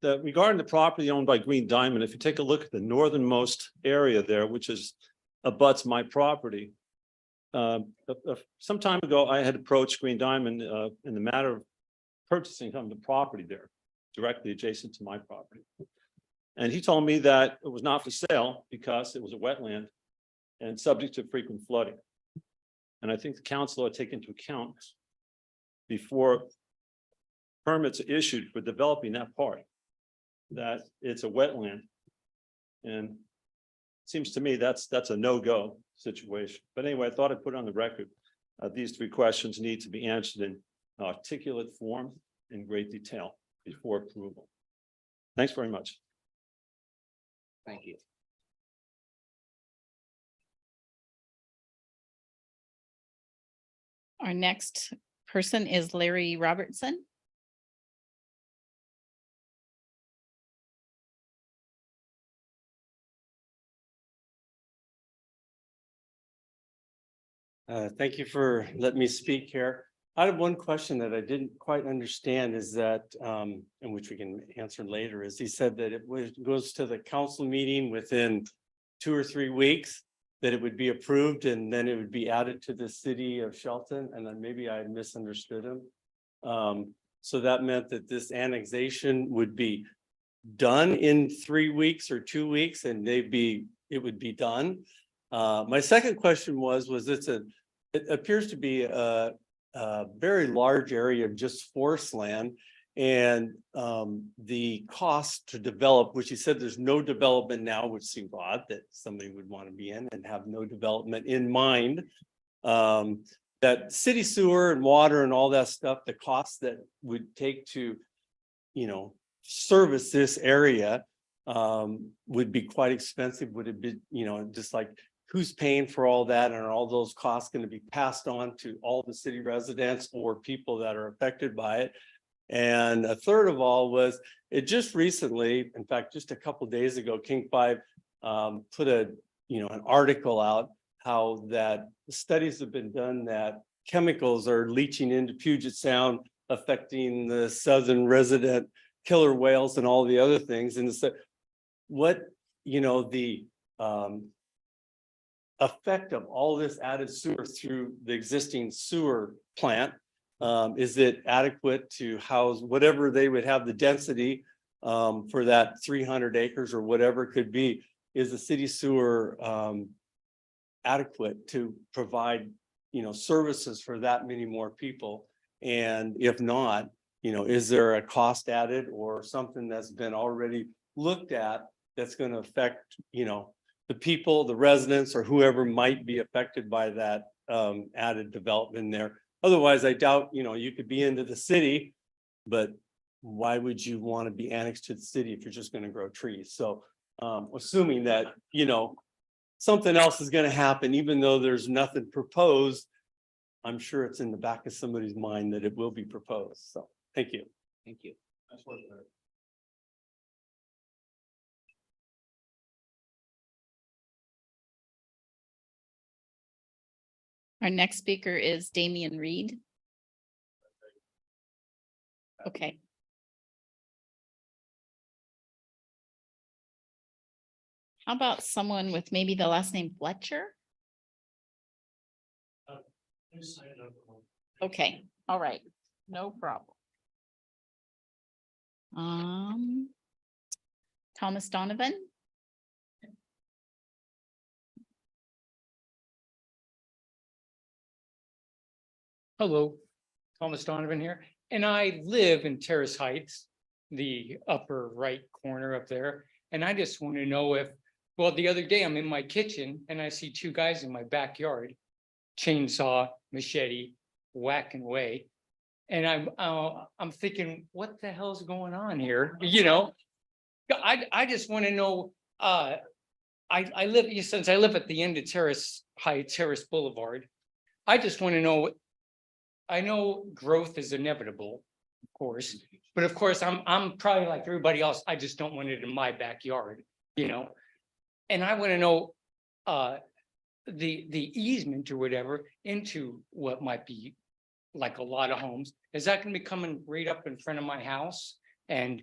S16: Regarding the property owned by Green Diamond, if you take a look at the northernmost area there, which is abuts my property. Some time ago, I had approached Green Diamond in the matter of purchasing some of the property there, directly adjacent to my property. And he told me that it was not for sale because it was a wetland and subject to frequent flooding. And I think the council ought to take into account before permits are issued for developing that part, that it's a wetland. And it seems to me that's a no-go situation. But anyway, I thought I'd put on the record. These 3 questions need to be answered in articulate form in great detail before approval. Thanks very much.
S2: Thank you.
S3: Our next person is Larry Robertson.
S17: Thank you for letting me speak here. I have one question that I didn't quite understand is that, and which we can answer later, is he said that it goes to the council meeting within 2 or 3 weeks, that it would be approved and then it would be added to the city of Shelton, and then maybe I misunderstood him. So that meant that this annexation would be done in 3 weeks or 2 weeks and it would be done. My second question was it appears to be a very large area of just forest land, and the cost to develop, which he said there's no development now, which seemed odd that somebody would want to be in and have no development in mind. That city sewer and water and all that stuff, the cost that would take to, service this area would be quite expensive. Would it be, just like who's paying for all that, and are all those costs going to be passed on to all the city residents or people that are affected by it? And a third of all was, it just recently, in fact, just a couple days ago, King 5 put an article out how that studies have been done that chemicals are leaching into Puget Sound, affecting the southern resident killer whales and all the other things. And so what, the effect of all this added sewer through the existing sewer plant, is it adequate to house whatever they would have the density for that 300 acres or whatever it could be? Is the city sewer adequate to provide, services for that many more people? And if not, is there a cost added or something that's been already looked at that's going to affect, the people, the residents, or whoever might be affected by that added development there? Otherwise, I doubt, you could be into the city, but why would you want to be annexed to the city if you're just going to grow trees? So assuming that, something else is going to happen, even though there's nothing proposed, I'm sure it's in the back of somebody's mind that it will be proposed. So thank you.
S2: Thank you.
S3: Our next speaker is Damian Reed. Okay. How about someone with maybe the last name Fletcher? Okay, all right, no problem. Thomas Donovan.
S18: Hello, Thomas Donovan here, and I live in Terrace Heights, the upper right corner up there. And I just want to know if, well, the other day I'm in my kitchen and I see two guys in my backyard, chainsaw, machete, whacking away. And I'm thinking, what the hell's going on here? I just want to know, I live, since I live at the end of Terrace Heights, Terrace Boulevard, I just want to know, I know growth is inevitable, of course, but of course, I'm probably like everybody else. I just don't want it in my backyard, And I want to know the easement or whatever into what might be like a lot of homes. Is that going to be coming right up in front of my house? And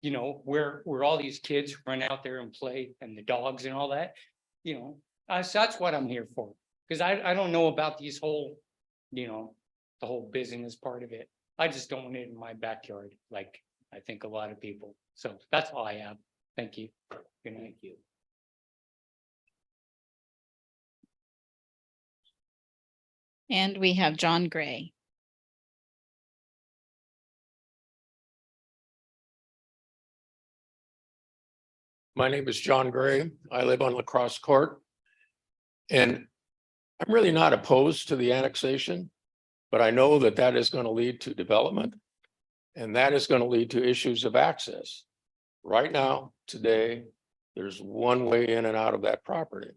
S18: where all these kids run out there and play, and the dogs and all that, so that's what I'm here for. Because I don't know about these whole, the whole business part of it. I just don't want it in my backyard, like I think a lot of people. So that's all I have. Thank you. Good night.
S2: Thank you.
S3: And we have John Gray.
S19: My name is John Gray. I live on La Crosse Court. And I'm really not opposed to the annexation, but I know that that is going to lead to development. And that is going to lead to issues of access. Right now, today, there's one way in and out of that property.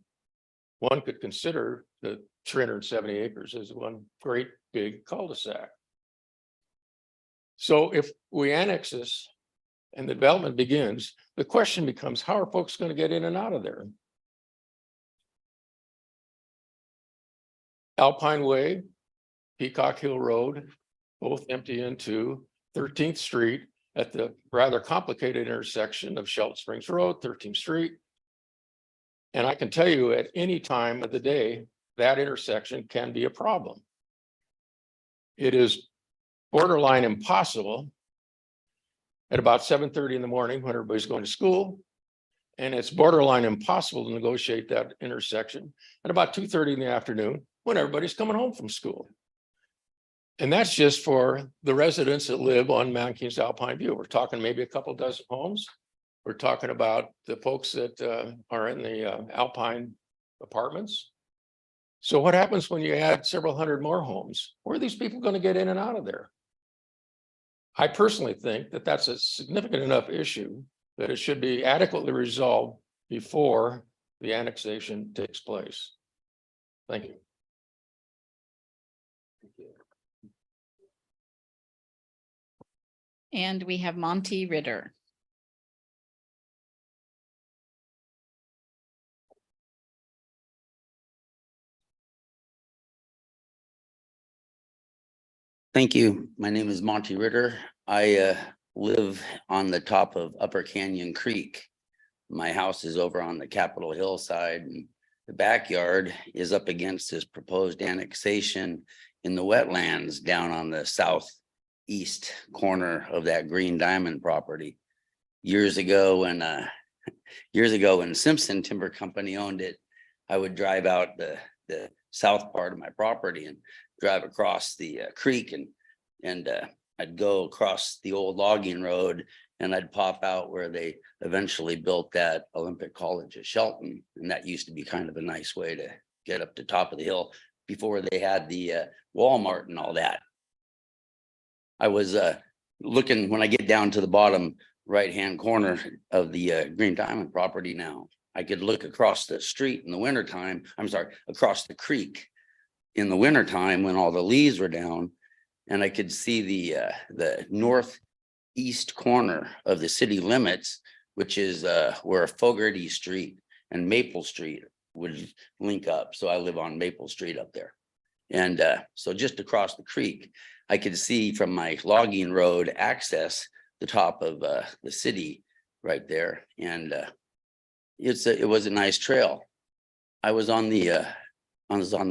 S19: One could consider the 370 acres as one great big cul-de-sac. So if we annex this and the development begins, the question becomes, how are folks going to get in and out of there? Alpine Way, Peacock Hill Road, both empty into 13th Street at the rather complicated intersection of Shelton Springs Road, 13th Street. And I can tell you at any time of the day, that intersection can be a problem. It is borderline impossible at about 7:30 in the morning when everybody's going to school. And it's borderline impossible to negotiate that intersection at about 2:30 in the afternoon when everybody's coming home from school. And that's just for the residents that live on Mount Kings Alpine View. We're talking maybe a couple dozen homes. We're talking about the folks that are in the Alpine apartments. So what happens when you add several hundred more homes? Where are these people going to get in and out of there? I personally think that that's a significant enough issue that it should be adequately resolved before the annexation takes place. Thank you.
S3: And we have Monty Ritter.
S20: Thank you. My name is Monty Ritter. I live on the top of Upper Canyon Creek. My house is over on the Capitol Hill side, and the backyard is up against this proposed annexation in the wetlands down on the southeast corner of that Green Diamond property. Years ago when Simpson Timber Company owned it, I would drive out the south part of my property and drive across the creek and I'd go across the old logging road and I'd pop out where they eventually built that Olympic College of Shelton. And that used to be kind of a nice way to get up to top of the hill before they had the Walmart and all that. I was looking, when I get down to the bottom right-hand corner of the Green Diamond property now, I could look across the street in the wintertime, across the creek in the wintertime when all the leaves were down, and I could see the northeast corner of the city limits, which is where Fogarty Street and Maple Street would link up. So I live on Maple Street up there. And so just across the creek, I could see from my logging road access the top of the city right there. And it was a nice trail. I was on the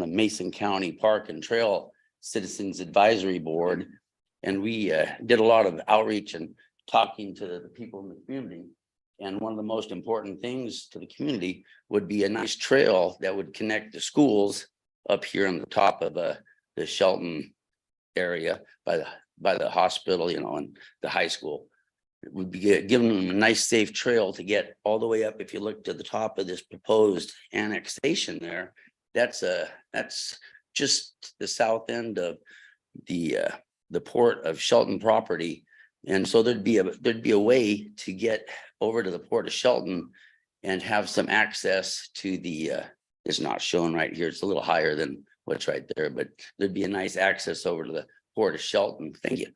S20: Mason County Park and Trail Citizens Advisory Board, and we did a lot of outreach and talking to the people in the community. And one of the most important things to the community would be a nice trail that would connect the schools up here on the top of the Shelton area by the hospital, and the high school. It would be giving them a nice safe trail to get all the way up. If you look to the top of this proposed annexation there, that's just the south end of the port of Shelton property. And so there'd be a way to get over to the port of Shelton and have some access to the it's not shown right here. It's a little higher than what's right there, but there'd be a nice access over to the port of Shelton. Thank you.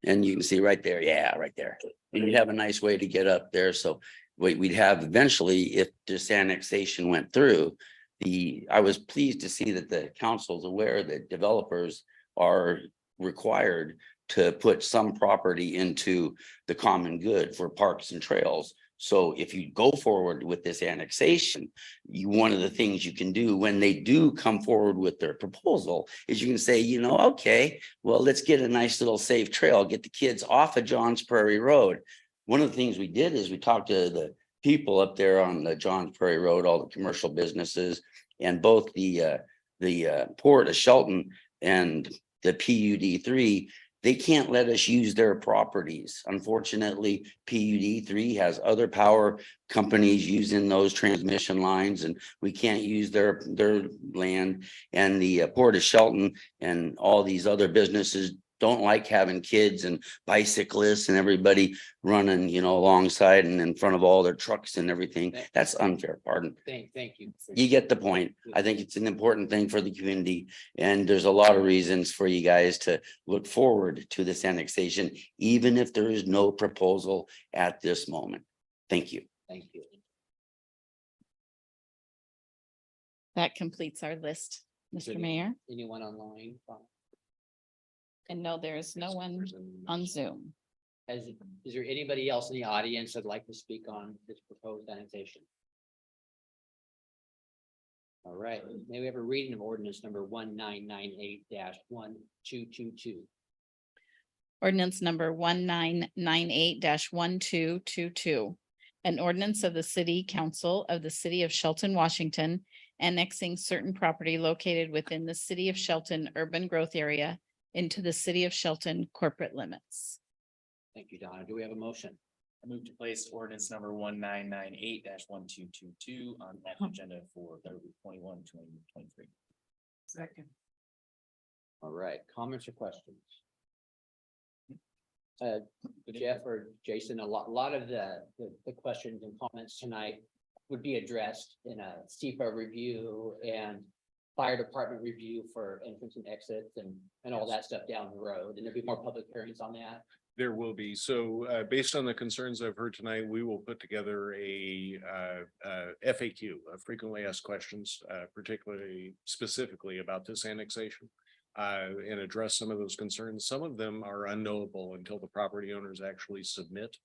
S20: And you can see right there. Yeah, right there. And you'd have a nice way to get up there. So we'd have eventually, if this annexation went through, I was pleased to see that the council's aware that developers are required to put some property into the common good for parks and trails. So if you go forward with this annexation, one of the things you can do when they do come forward with their proposal is you can say, okay, well, let's get a nice little safe trail, get the kids off of Johns Prairie Road. One of the things we did is we talked to the people up there on the Johns Prairie Road, all the commercial businesses, and both the Port of Shelton and the PUD3, they can't let us use their properties. Unfortunately, PUD3 has other power companies using those transmission lines, and we can't use their land. And the Port of Shelton and all these other businesses don't like having kids and bicyclists and everybody running, alongside and in front of all their trucks and everything. That's unfair, pardon.
S2: Thank you.
S20: You get the point. I think it's an important thing for the community, and there's a lot of reasons for you guys to look forward to this annexation, even if there is no proposal at this moment. Thank you.
S2: Thank you.
S3: That completes our list, Mr. Mayor.
S2: Anyone online?
S3: And no, there is no one on Zoom.
S2: Is there anybody else in the audience that'd like to speak on this proposed annexation? All right, may we have a reading of ordinance number 1998-1222.
S3: Ordinance number 1998-1222. An ordinance of the City Council of the City of Shelton, Washington, annexing certain property located within the City of Shelton urban growth area into the City of Shelton corporate limits.
S2: Thank you, Donna. Do we have a motion?
S4: I move to place ordinance number 1998-1222 on that agenda for February 21, 2023.
S18: Second.
S2: All right, comments or questions? Jeff or Jason, a lot of the questions and comments tonight would be addressed in a CFA review and fire department review for entrance and exits and all that stuff down the road. And there'll be more public hearings on that.
S13: There will be. So based on the concerns I've heard tonight, we will put together a FAQ, frequently asked questions, particularly specifically about this annexation. And address some of those concerns. Some of them are unknowable until the property owners actually submit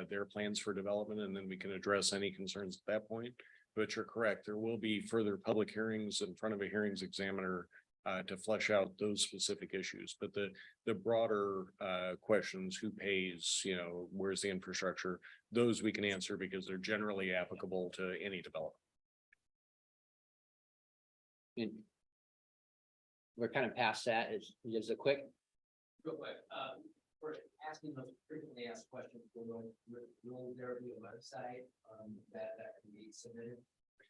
S13: their plans for development, and then we can address any concerns at that point. But you're correct, there will be further public hearings in front of a hearings examiner to flesh out those specific issues. But the broader questions, who pays, you know, where's the infrastructure, those we can answer because they're generally applicable to any development.
S2: We're kind of past that. Is a quick.
S21: Real quick, for asking those frequently asked questions, will there be a website that can be submitted?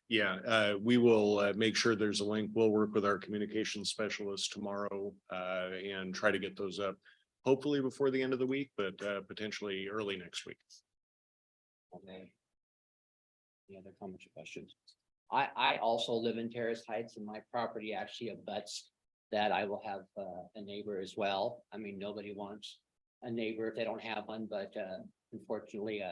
S13: Yeah, we will make sure there's a link. We'll work with our communications specialist tomorrow and try to get those up. Hopefully before the end of the week, but potentially early next week.
S2: Okay. Any other comments or questions? I also live in Terrace Heights, and my property actually abuts that. I will have a neighbor as well. I mean, nobody wants a neighbor if they don't have one, but unfortunately,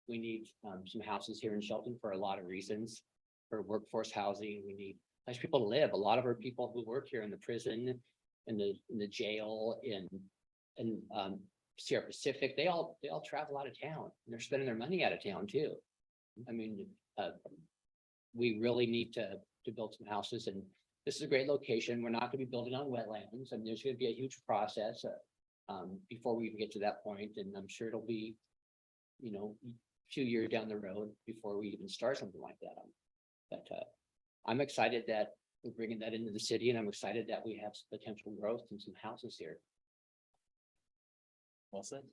S2: we need some houses here in Shelton for a lot of reasons. For workforce housing, we need nice people to live. A lot of our people who work here in the prison, in the jail, in Sierra Pacific, they all travel out of town, and they're spending their money out of town too. I mean, we really need to build some houses, and this is a great location. We're not gonna be building on wetlands, and there's gonna be a huge process before we even get to that point, and I'm sure it'll be, you know, a few years down the road before we even start something like that. But I'm excited that we're bringing that into the city, and I'm excited that we have some potential growth and some houses here.
S4: Well said.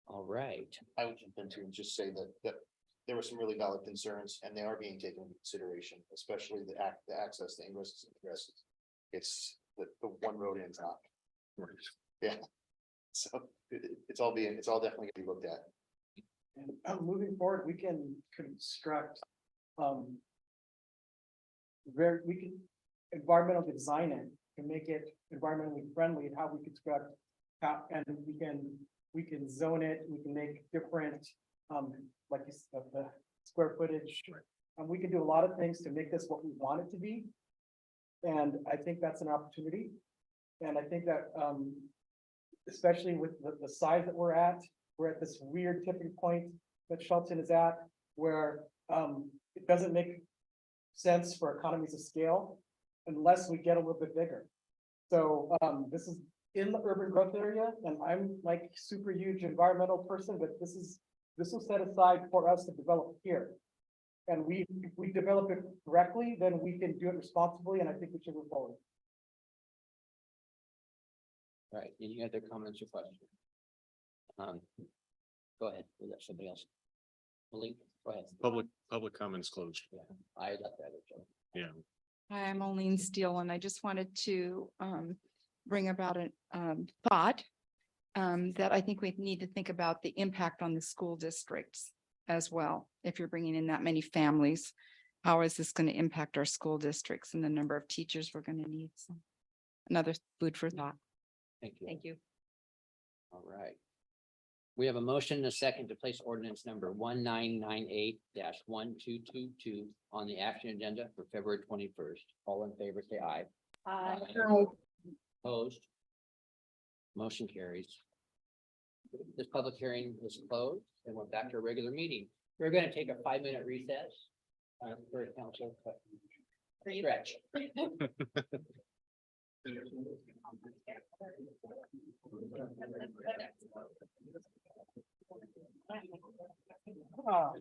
S2: All right.
S22: I would jump into and just say that there were some really valid concerns, and they are being taken into consideration, especially the access, the ingresses and egresses. It's the one road in top. Yeah. So it's all definitely gonna be looked at.
S7: And moving forward, we can construct we can environmental design it and make it environmentally friendly, and how we construct and we can zone it, we can make different like the square footage. And we can do a lot of things to make this what we want it to be. And I think that's an opportunity. And I think that especially with the size that we're at this weird tipping point that Shelton is at, where it doesn't make sense for economies of scale unless we get a little bit bigger. So this is in the urban growth area, and I'm like super huge environmental person, but this will set aside for us to develop here. And if we develop it correctly, then we can do it responsibly, and I think we should move forward.
S2: All right, any other comments or questions? Go ahead, was that somebody else? Malik, go ahead.
S13: Public comments closed.
S2: Yeah, I left that.
S13: Yeah.
S23: Hi, I'm Olene Steele, and I just wanted to bring about a thought that I think we need to think about the impact on the school districts as well. If you're bringing in that many families, how is this going to impact our school districts and the number of teachers we're going to need? So another food for thought.
S2: Thank you.
S23: Thank you.
S2: All right. We have a motion and a second to place ordinance number 1998-1222 on the action agenda for February 21st. All in favor, say aye.
S1: Aye.
S2: Opposed? Motion carries. This public hearing is closed, and we're back to a regular meeting. We're going to take a 5-minute recess for council stretch.
S1: Oh.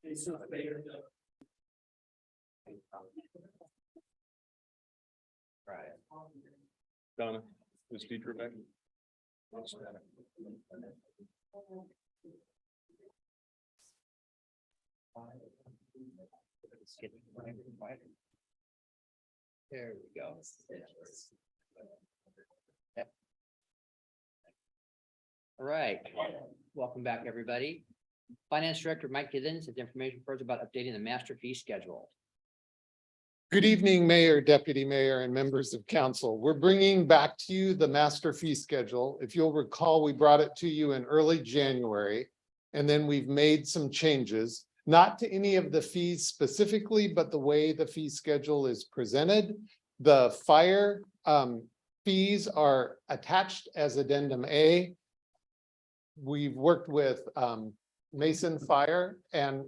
S2: Right.
S13: Donna, is Deidre back?
S2: There we go. Yep. All right, welcome back, everybody. Finance Director Mike Giddens has information for us about updating the master fee schedule.
S5: Good evening, Mayor, Deputy Mayor, and members of council. We're bringing back to you the master fee schedule. If you'll recall, we brought it to you in early January, and then we've made some changes, not to any of the fees specifically, but the way the fee schedule is presented. The fire fees are attached as addendum A. We've worked with Mason Fire, and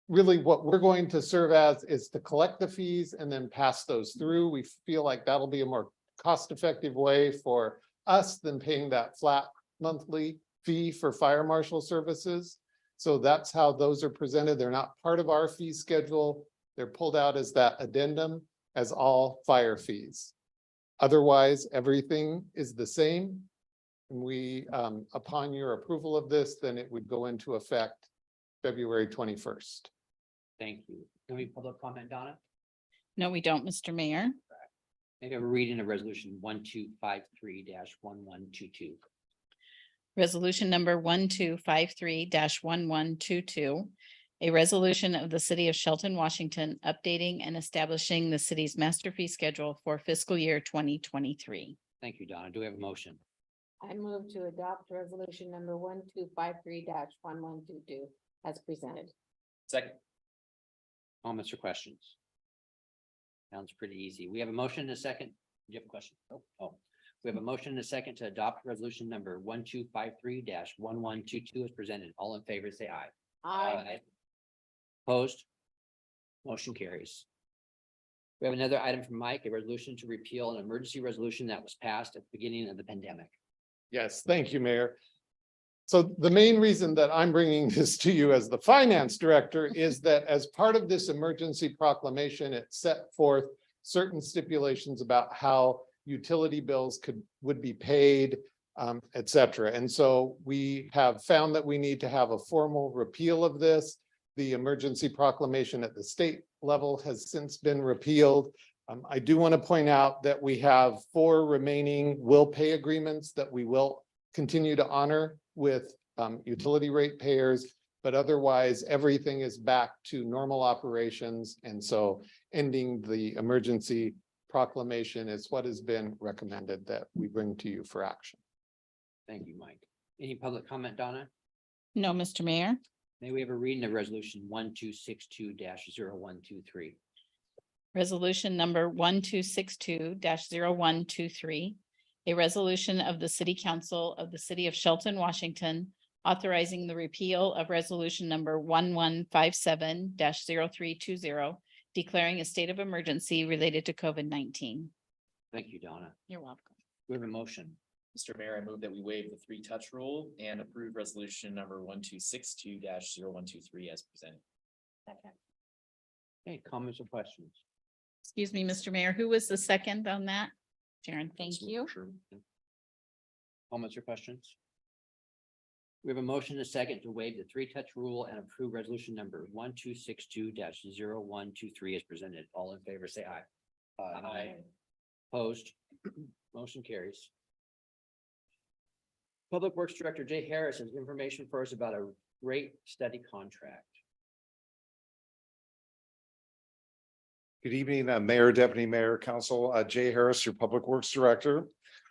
S5: really what we're going to serve as is to collect the fees and then pass those through. We feel like that'll be a more cost-effective way for us than paying that flat monthly fee for fire marshal services. So that's how those are presented. They're not part of our fee schedule. They're pulled out as that addendum as all fire fees. Otherwise, everything is the same. And we, upon your approval of this, then it would go into effect February 21st.
S2: Thank you. Any public comment, Donna?
S3: No, we don't, Mr. Mayor.
S2: Maybe a reading of resolution 1253-1122.
S3: Resolution number 1253-1122. A resolution of the city of Shelton, Washington, updating and establishing the city's master fee schedule for fiscal year 2023.
S2: Thank you, Donna. Do we have a motion?
S1: I move to adopt resolution number 1253-1122 as presented.
S4: Second.
S2: Comments or questions? Sounds pretty easy. We have a motion and a second. Do you have a question? Oh, we have a motion and a second to adopt resolution number 1253-1122 as presented. All in favor, say aye.
S1: Aye.
S2: Opposed? Motion carries. We have another item from Mike, a resolution to repeal an emergency resolution that was passed at the beginning of the pandemic.
S5: Yes, thank you, Mayor. So the main reason that I'm bringing this to you as the finance director is that as part of this emergency proclamation, it set forth certain stipulations about how utility bills would be paid, et cetera. And so we have found that we need to have a formal repeal of this. The emergency proclamation at the state level has since been repealed. I do want to point out that we have 4 remaining will pay agreements that we will continue to honor with utility rate payers, but otherwise everything is back to normal operations. And so ending the emergency proclamation is what has been recommended that we bring to you for action.
S2: Thank you, Mike. Any public comment, Donna?
S3: No, Mr. Mayor.
S2: May we have a reading of resolution 1262-0123?
S3: Resolution number 1262-0123. A resolution of the City Council of the City of Shelton, Washington, authorizing the repeal of resolution number 1157-0320, declaring a state of emergency related to COVID-19.
S2: Thank you, Donna.
S3: You're welcome.
S2: We have a motion.
S4: Mr. Mayor, I move that we waive the 3-touch rule and approve resolution number 1262-0123 as presented.
S2: Any comments or questions?
S3: Excuse me, Mr. Mayor, who was the second on that? Sharon, thank you.
S2: Sure. Comments or questions? We have a motion and a second to waive the 3-touch rule and approve resolution number 1262-0123 as presented. All in favor, say aye. Aye. Opposed? Motion carries. Public Works Director Jay Harris has information for us about a rate study contract.
S12: Good evening, Mayor, Deputy Mayor, Council. Jay Harris, your Public Works Director.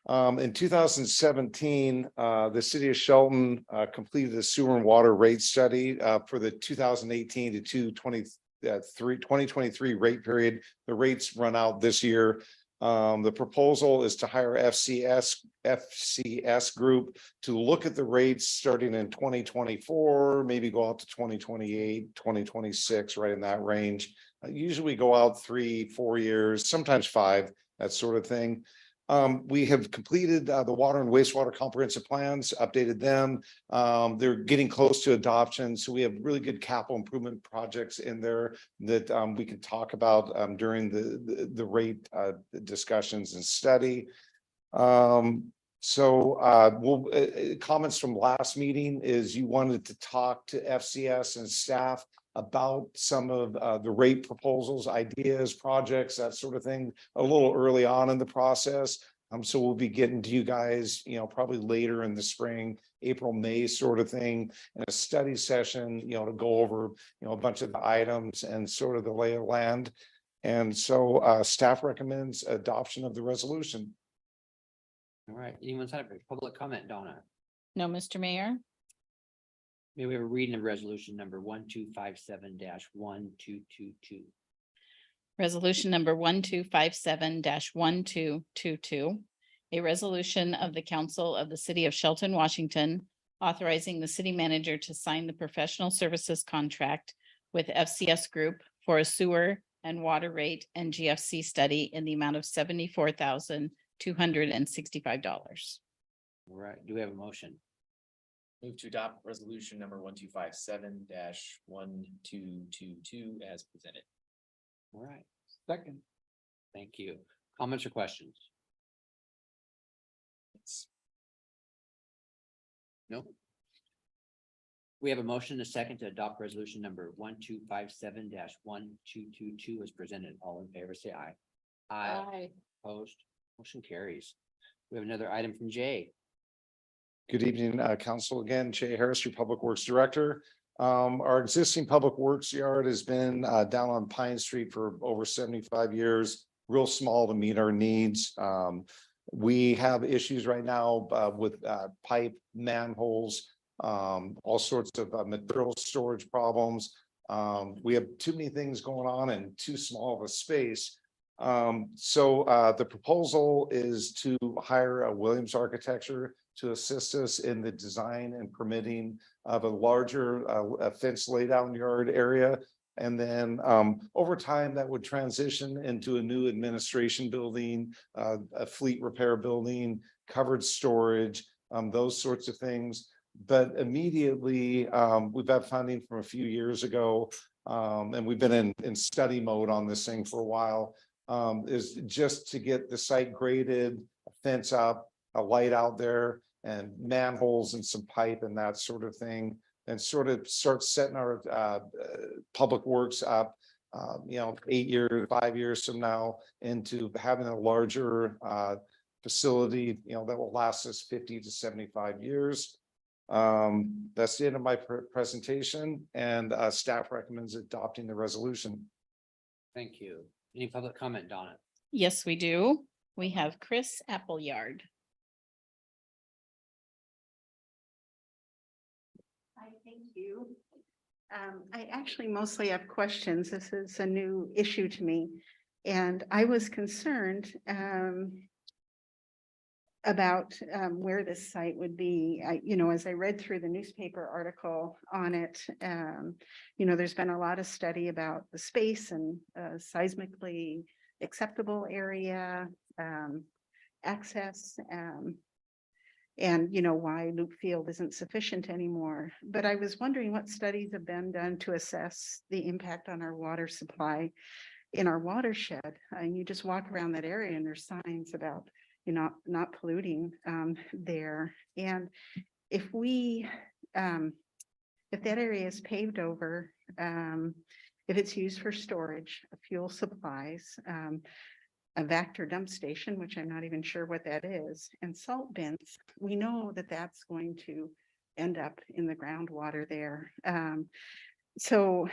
S12: In 2017, the city of Shelton completed a sewer and water rate study for the 2018 to 2023 rate period. The rates run out this year. The proposal is to hire FCS Group to look at the rates starting in 2024, maybe go out to 2028, 2026, right in that range. Usually go out 3-4 years, sometimes 5, that sort of thing. We have completed the water and wastewater comprehensive plans, updated them. They're getting close to adoption, so we have really good capital improvement projects in there that we can talk about during the rate discussions and study. Comments from last meeting is you wanted to talk to FCS and staff about some of the rate proposals, ideas, projects, that sort of thing, a little early on in the process. So we'll be getting to you guys, probably later in the spring, April, May sort of thing, in a study session, to go over, a bunch of the items and sort of the lay of land. And so staff recommends adoption of the resolution.
S2: All right, anyone's had a public comment, Donna?
S3: No, Mr. Mayor.
S2: May we have a reading of resolution number 1257-1222.
S3: Resolution number 1257-1222. A resolution of the Council of the City of Shelton, Washington, authorizing the city manager to sign the professional services contract with FCS Group for a sewer and water rate and GFC study in the amount of $74,265.
S2: All right, do we have a motion?
S4: Move to adopt resolution number 1257-1222 as presented.
S2: All right,
S18: Second.
S2: thank you. Comments or questions? No. We have a motion and a second to adopt resolution number 1257-1222 as presented. All in favor, say aye.
S1: Aye.
S2: Opposed, motion carries. We have another item from Jay.
S12: Good evening, council. Again, Jay Harris, your Public Works Director. Our existing Public Works yard has been down on Pine Street for over 75 years, real small to meet our needs. We have issues right now with pipe manholes, all sorts of material storage problems. We have too many things going on and too small of a space. The proposal is to hire a Williams Architecture to assist us in the design and permitting of a larger fence laid out yard area. And then over time, that would transition into a new administration building, a fleet repair building, covered storage, those sorts of things. But immediately, we've had funding from a few years ago, and we've been in study mode on this thing for a while, is just to get the site graded, a fence up, a light out there, and manholes and some pipe and that sort of thing, and sort of start setting our public works up, 8 years, 5 years from now, into having a larger facility, that will last us 50 to 75 years. That's the end of my presentation, and staff recommends adopting the resolution.
S2: Thank you. Any public comment, Donna?
S3: Yes, we do. We have Chris Appleyard.
S6: Hi, thank you. I actually mostly have questions. This is a new issue to me. And I was concerned about where this site would be. As I read through the newspaper article on it, there's been a lot of study about the space and seismically acceptable area, access, and why Loop Field isn't sufficient anymore. But I was wondering what studies have been done to assess the impact on our water supply in our watershed. And you just walk around that area and there's signs about not polluting there. And if that area is paved over, if it's used for storage, fuel supplies, a Vector dump station, which I'm not even sure what that is, and salt bins, we know that that's going to end up in the groundwater there. So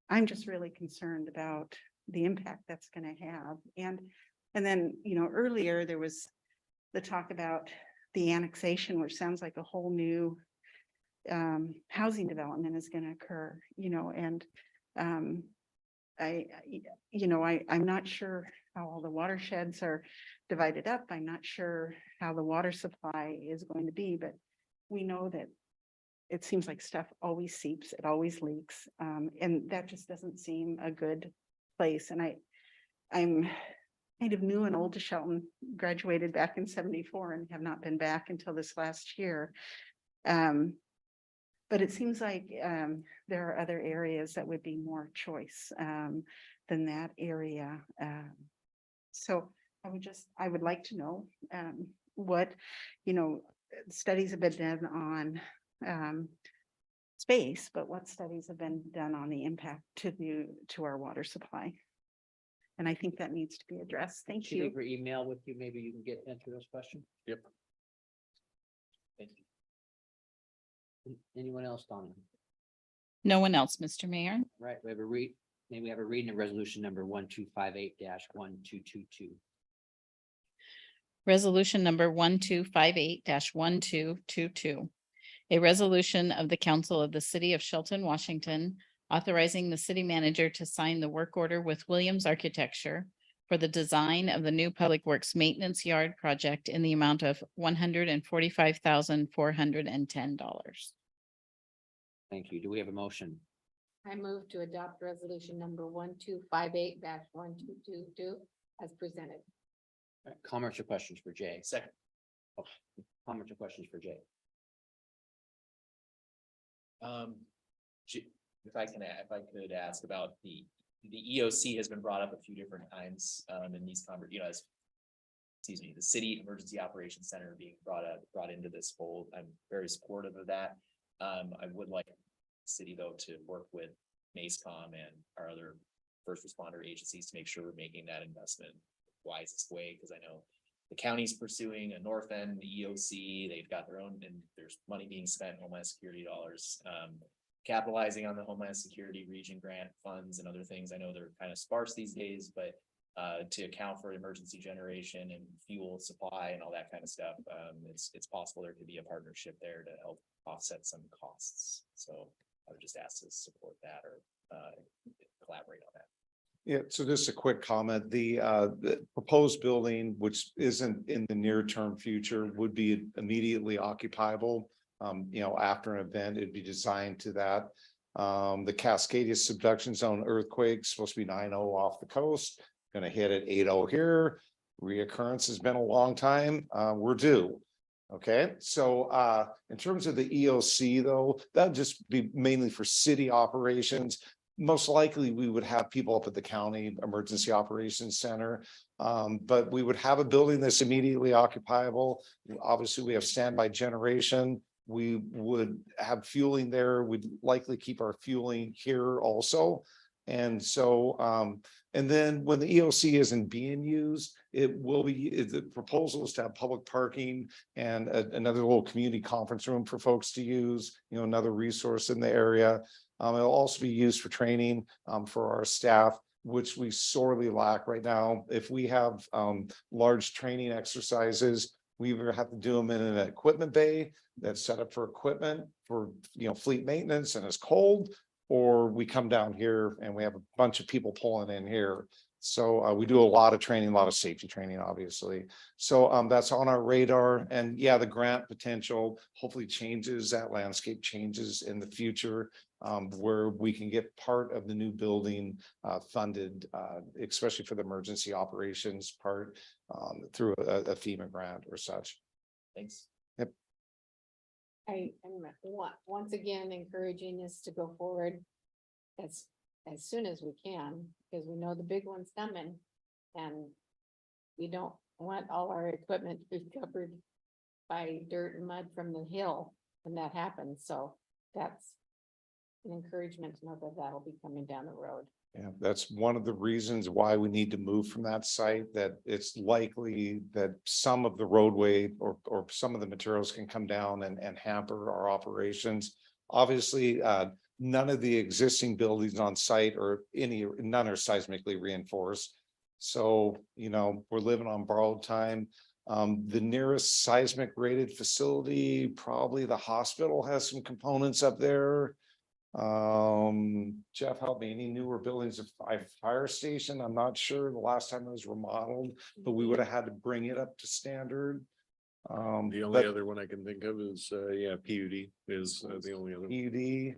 S6: I'm just really concerned about the impact that's going to have. And then, earlier there was the talk about the annexation, which sounds like a whole new housing development is going to occur, and I'm not sure how all the watersheds are divided up. I'm not sure how the water supply is going to be, but we know that it seems like stuff always seeps, it always leaks, and that just doesn't seem a good place. And kind of new and old to Shelton, graduated back in 74 and have not been back until this last year. But it seems like there are other areas that would be more choice than that area. So I would like to know what, studies have been done on space, but what studies have been done on the impact to our water supply? And I think that needs to be addressed. Thank
S2: Should I
S6: you.
S2: leave her email with you? Maybe you can get into those questions.
S4: Yep. Thank you.
S2: Anyone else, Donna?
S3: No one else, Mr. Mayor.
S2: Right, we have maybe we have a reading of resolution number 1258-1222.
S3: Resolution number 1258-1222. A resolution of the Council of the City of Shelton, Washington, authorizing the city manager to sign the work order with Williams Architecture for the design of the new Public Works Maintenance Yard project in the amount of $145,410.
S2: Thank you. Do we have a motion?
S1: I move to adopt resolution number 1258-1222 as presented.
S2: All right, comments or questions for Jay?
S4: Second.
S2: Comments or questions for Jay?
S4: If I could ask about the EOC has been brought up a few different times in these the City Emergency Operations Center being brought into this fold. I'm very supportive of that. I would like the city though to work with MACECOM and our other first responder agencies to make sure we're making that investment the wisest way, because I know the county's pursuing a north end, the EOC, they've got their own, and there's money being spent, Homeland Security dollars. Capitalizing on the Homeland Security region grant funds and other things. I know they're kind of sparse these days, but to account for emergency generation and fuel supply and all that kind of stuff, it's possible there could be a partnership there to help offset some costs. So I would just ask to support that or collaborate on that.
S12: Yeah, so just a quick comment. The proposed building, which isn't in the near-term future, would be immediately occupiable. After an event, it'd be designed to that. The Cascadia subduction zone earthquake supposed to be 9.0 off the coast, gonna hit at 8.0 here. Reoccurrence has been a long time. We're due. Okay, so in terms of the EOC though, that'd just be mainly for city operations. Most likely, we would have people up at the county emergency operations center. But we would have a building that's immediately occupiable. Obviously, we have standby generation. We would have fueling there. We'd likely keep our fueling here also. And so, and then when the EOC isn't being used, the proposal is to have public parking and another little community conference room for folks to use, another resource in the area. It'll also be used for training for our staff, which we sorely lack right now. If we have large training exercises, we either have to do them in an equipment bay that's set up for equipment for, fleet maintenance and it's cold, or we come down here and we have a bunch of people pulling in here. So we do a lot of training, a lot of safety training, obviously. So that's on our radar. And yeah, the grant potential hopefully changes, that landscape changes in the future, where we can get part of the new building funded, especially for the emergency operations part, through a FEMA grant or such.
S4: Thanks.
S12: Yep.
S1: I am once again encouraging us to go forward as soon as we can, because we know the big one's coming. And we don't want all our equipment to be covered by dirt and mud from the hill when that happens. So that's an encouragement to know that that'll be coming down the road.
S12: Yeah, that's one of the reasons why we need to move from that site, that it's likely that some of the roadway or some of the materials can come down and hamper our operations. Obviously, none of the existing buildings on site or none are seismically reinforced. So, we're living on borrowed time. The nearest seismic rated facility, probably the hospital, has some components up there. Jeff, help me, any newer buildings of fire station? I'm not sure. The last time it was remodeled, but we would have had to bring it up to standard.
S13: The only other one I can think of is, PUD is the only other.
S12: PUD.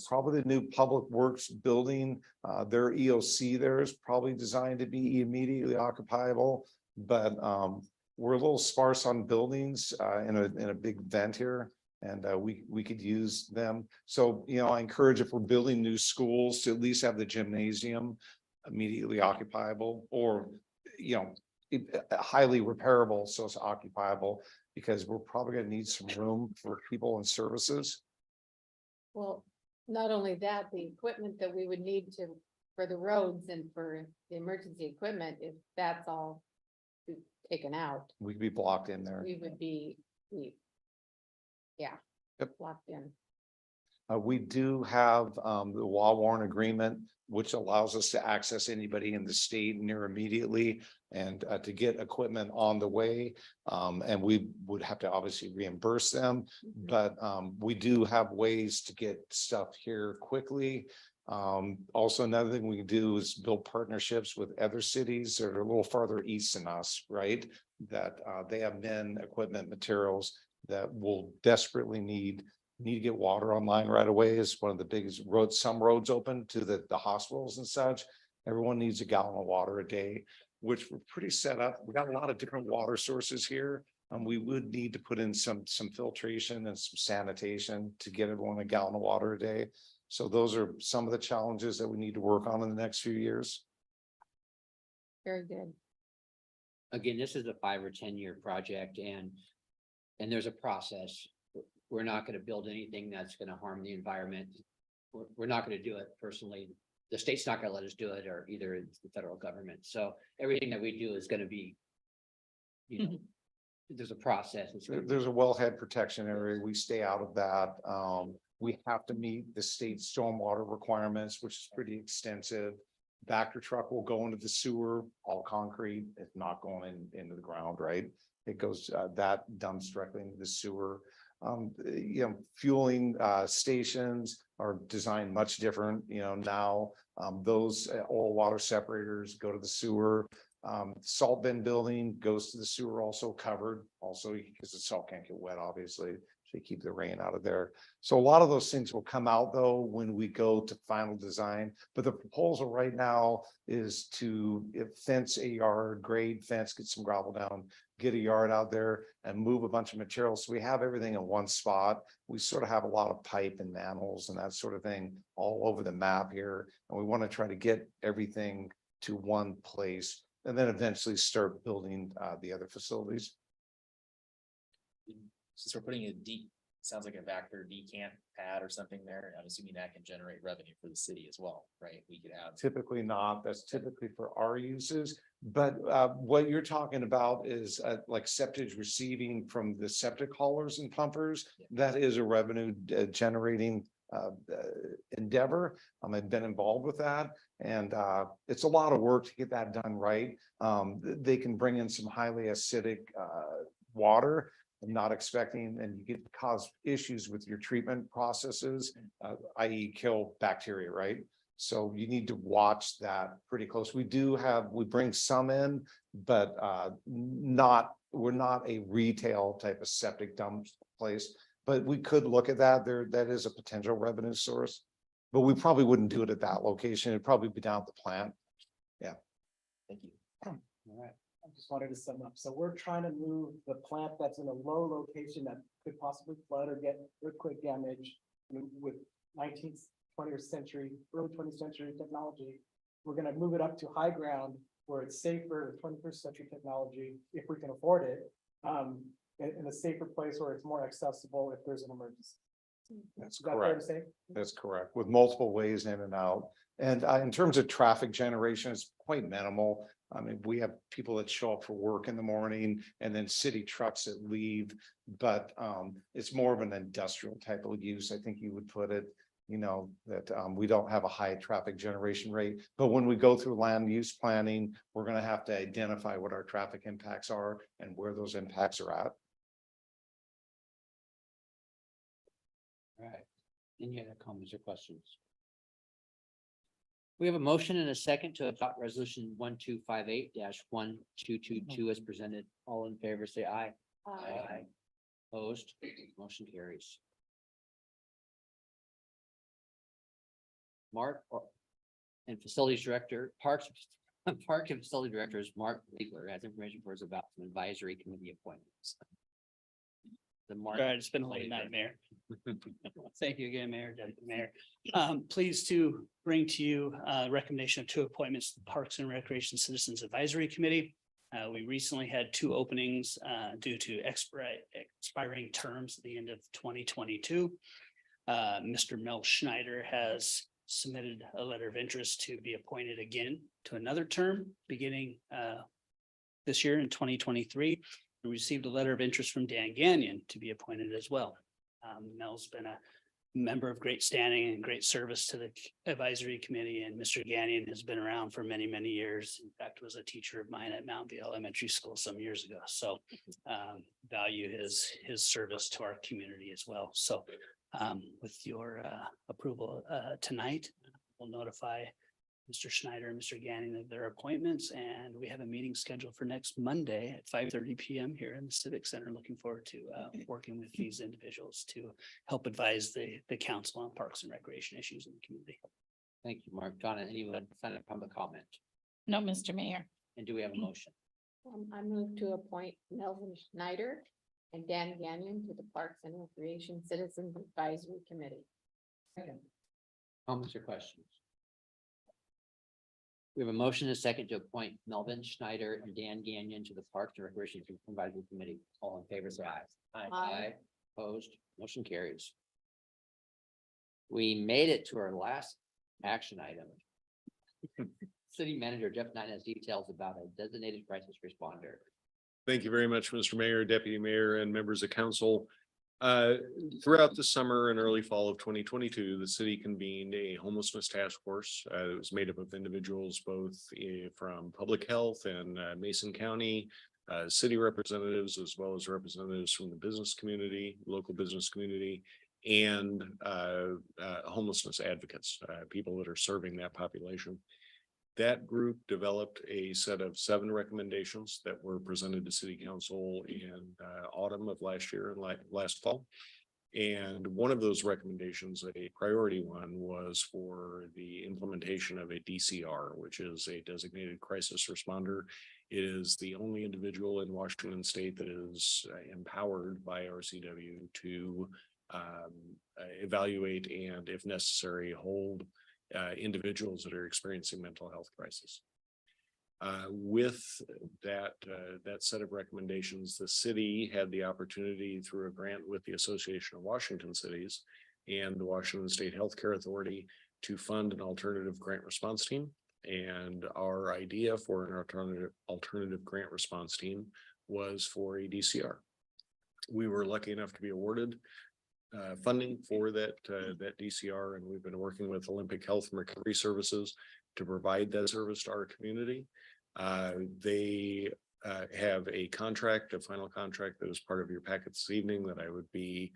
S12: Probably the new Public Works building, their EOC there is probably designed to be immediately occupiable. But we're a little sparse on buildings in a big vent here. And we could use them. So, I encourage, if we're building new schools, to at least have the gymnasium immediately occupiable, or, highly repairable, so it's occupiable, because we're probably gonna need some room for people and services.
S1: Well, not only that, the equipment that we would need for the roads and for the emergency equipment, if that's all taken out,
S12: We could be blocked in there.
S1: we would be, yeah,
S12: Yep.
S1: locked in.
S12: We do have the Warren agreement, which allows us to access anybody in the state near immediately, and to get equipment on the way. And we would have to obviously reimburse them, but we do have ways to get stuff here quickly. Also, another thing we can do is build partnerships with other cities that are a little farther east than us, right? That they have men, equipment, materials that will desperately need to get water online right away. Is one of the biggest roads, some roads open to the hospitals and such. Everyone needs a gallon of water a day, which we're pretty set up. We got a lot of different water sources here. We would need to put in some filtration and some sanitation to get everyone a gallon of water a day. So those are some of the challenges that we need to work on in the next few years.
S1: Very good.
S2: Again, this is a 5 or 10 year project, and there's a process. We're not gonna build anything that's gonna harm the environment. We're not gonna do it personally. The state's not gonna let us do it, or either it's the federal government. So everything that we do is gonna be, there's a process. It's gonna be-
S12: There's a wellhead protection area. We stay out of that. We have to meet the state stormwater requirements, which is pretty extensive. Vector truck will go into the sewer, all concrete. It's not going into the ground, right? It goes, that dumps directly into the sewer. Fueling stations are designed much different, now. Those oil water separators go to the sewer. Salt bin building goes to the sewer, also covered, also because the salt can't get wet, obviously. So you keep the rain out of there. So a lot of those things will come out though when we go to final design. But the proposal right now is to fence a yard, grade fence, get some gravel down, get a yard out there and move a bunch of materials. So we have everything in one spot. We sort of have a lot of pipe and manholes and that sort of thing all over the map here. And we want to try to get everything to one place and then eventually start building the other facilities.
S4: Since we're putting a sounds like a Vector decant pad or something there, I'm assuming that can generate revenue for the city as well, right? We could have.
S12: Typically not, that's typically for our uses, but what you're talking about is like septic receiving from the septic haulers and pumpers. That is a revenue generating endeavor. I've been involved with that, and it's a lot of work to get that done right. They can bring in some highly acidic water. I'm not expecting, and you get cause issues with your treatment processes, i.e. kill bacteria, right? So you need to watch that pretty close. We bring some in, but we're not a retail type of septic dump place, but we could look at that. That is a potential revenue source, but we probably wouldn't do it at that location. It'd probably be down at the plant. Yeah.
S4: Thank you.
S2: All right.
S8: I just wanted to sum up. So we're trying to move the plant that's in a low location that could possibly flood or get earthquake damage with 19th, 20th century, early 20th century technology. We're going to move it up to high ground where it's safer with 21st century technology, if we can afford it, in a safer place where it's more accessible if there's an emergency.
S12: That's
S8: Is that fair to
S12: correct.
S8: say?
S12: That's correct, with multiple ways in and out. And in terms of traffic generation, it's quite minimal. I mean, we have people that show up for work in the morning and then city trucks that leave, but it's more of an industrial type of use, I think you would put it, that we don't have a high traffic generation rate. But when we go through land use planning, we're going to have to identify what our traffic impacts are and where those impacts are at.
S2: All right. Any other comments or questions? We have a motion and a second to adopt resolution 1258-1222 as presented. All in favor, say aye. Aye. Opposed, motion carries. And Facilities Director, Park and Facility Directors, Mark Ziegler has information for us about some advisory committee appointments. The Mark.
S10: Right, it's been a late night, Mayor. Thank you again, Mayor, Deputy Mayor. Pleased to bring to you recommendation of two appointments to the Parks and Recreation Citizens Advisory Committee. We recently had two openings due to expiring terms at the end of 2022. Mr. Mel Schneider has submitted a letter of interest to be appointed again to another term beginning this year in 2023. We received a letter of interest from Dan Gagnon to be appointed as well. Mel's been a member of great standing and great service to the advisory committee, and Mr. Gagnon has been around for many, many years. In fact, was a teacher of mine at Mount View Elementary School some years ago. So value his service to our community as well. So with your approval tonight, we'll notify Mr. Schneider and Mr. Gagnon of their appointments, and we have a meeting scheduled for next Monday at 5:30 p.m. here in the Civic Center. Looking forward to working with these individuals to help advise the council on parks and recreation issues in the community.
S2: Thank you, Mark. Donna, anyone sign up public comment?
S3: No, Mr. Mayor.
S2: And do we have a motion?
S1: I move to appoint Melvin Schneider and Dan Gagnon to the Parks and Recreation Citizens Advisory Committee.
S2: Comments or questions? We have a motion and a second to appoint Melvin Schneider and Dan Gagnon to the Parks and Recreation Advisory Committee. All in favor, say aye.
S1: Aye.
S2: Opposed, motion carries. We made it to our last action item. City Manager Jeff Knight has details about a designated crisis responder.
S13: Thank you very much, Mr. Mayor, Deputy Mayor, and members of council. Throughout the summer and early fall of 2022, the city convened a homelessness task force. It was made up of individuals both from public health and Mason County, city representatives, as well as representatives from the business community, local business community, and homelessness advocates, people that are serving that population. That group developed a set of 7 recommendations that were presented to city council in autumn of last year and last fall. And one of those recommendations, a priority one, was for the implementation of a DCR, which is a designated crisis responder. It is the only individual in Washington state that is empowered by RCW to evaluate and, if necessary, hold individuals that are experiencing mental health crisis. With that set of recommendations, the city had the opportunity through a grant with the Association of Washington Cities and the Washington State Healthcare Authority to fund an alternative grant response team. And our idea for an alternative grant response team was for a DCR. We were lucky enough to be awarded funding for that DCR, and we've been working with Olympic Health and Recovery Services to provide that service to our community. They have a contract, a final contract that is part of your packet this evening that I would be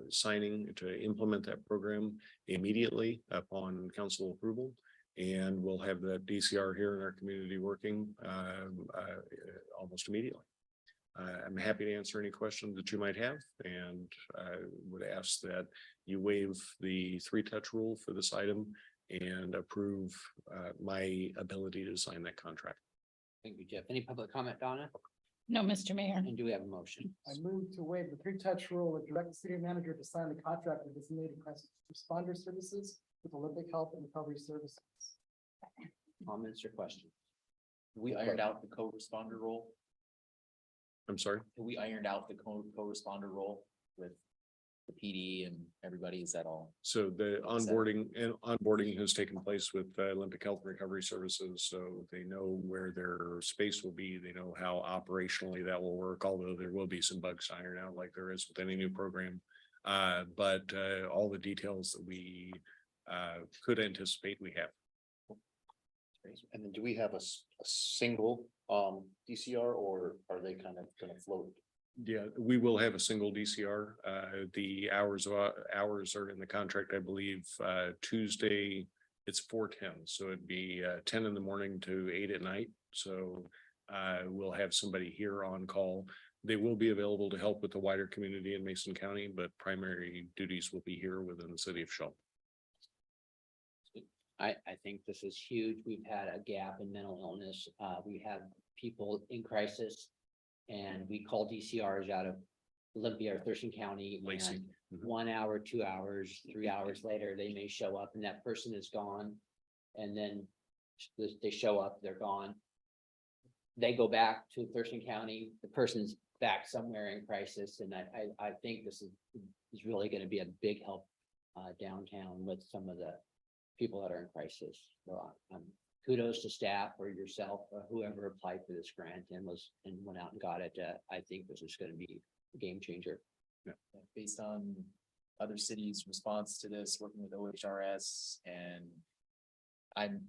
S13: signing to implement that program immediately upon council approval. And we'll have that DCR here in our community working almost immediately. I'm happy to answer any questions that you might have, and I would ask that you waive the 3-touch rule for this item and approve my ability to sign that contract.
S2: Thank you, Jeff. Any public comment, Donna?
S3: No, Mr. Mayor.
S2: And do we have a motion?
S8: I move to waive the 3-touch rule and direct the city manager to sign the contract with designated crisis responder services with Olympic Health and Recovery Services.
S2: Comments or questions?
S4: We ironed out the co-responder role.
S13: I'm sorry.
S4: We ironed out the co-responder role with the PD and everybody. Is that all?
S13: So the onboarding has taken place with Olympic Health and Recovery Services, so they know where their space will be. They know how operationally that will work, although there will be some bugs to iron out like there is with any new program. But all the details that we could anticipate, we have.
S22: And then do we have a single DCR, or are they kind of gonna float?
S13: Yeah, we will have a single DCR. The hours are in the contract, I believe. Tuesday, it's 4:10, so it'd be 10 in the morning to 8 at night. So we'll have somebody here on call. They will be available to help with the wider community in Mason County, but primary duties will be here within the city of Shelton.
S2: I think this is huge. We've had a gap in mental illness. We have people in crisis. And we call DCRs out of Olympia or Thurston County.
S13: Lacey.
S2: And 1 hour, 2 hours, 3 hours later, they may show up and that person is gone. And then they show up, they're gone. They go back to Thurston County, the person's back somewhere in crisis. And I think this is really going to be a big help downtown with some of the people that are in crisis. So kudos to staff or yourself, or whoever applied for this grant and went out and got it. I think this is going to be a game changer.
S4: Based on other cities' response to this, working with OHRS, and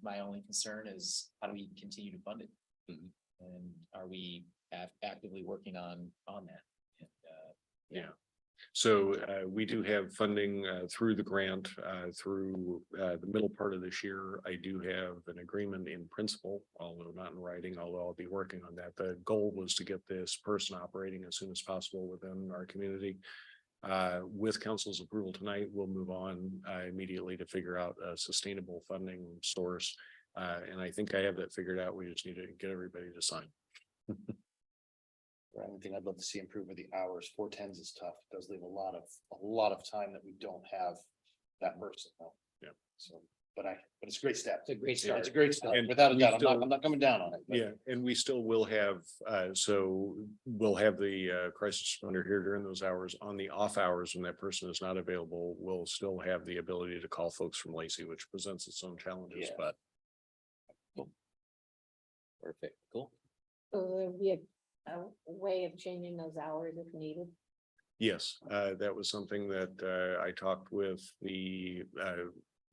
S4: my only concern is how do we continue to fund it? And are we actively working on that? And,
S13: Yeah. So we do have funding through the grant through the middle part of this year. I do have an agreement in principle, although not in writing, although I'll be working on that. The goal was to get this person operating as soon as possible within our community. With council's approval tonight, we'll move on immediately to figure out a sustainable funding source. And I think I have that figured out. We just need to get everybody to sign.
S22: The only thing I'd love to see improve with the hours. 410s is tough. It does leave a lot of time that we don't have that person. Though.
S13: Yeah.
S22: So, but it's a great step.
S2: It's a great
S22: Yeah,
S2: start.
S22: it's a great step.
S13: And
S22: Without a
S13: we
S22: doubt,
S13: still-
S22: I'm not coming down on it. But
S13: Yeah, and we still will have, so we'll have the crisis responder here during those hours. On the off hours, when that person is not available, we'll still have the ability to call folks from Lacey, which presents its own challenges,
S22: Yeah.
S13: but
S2: Perfect. Cool.
S1: So there'll be a way of changing those hours if needed.
S13: yes, that was something that I talked with the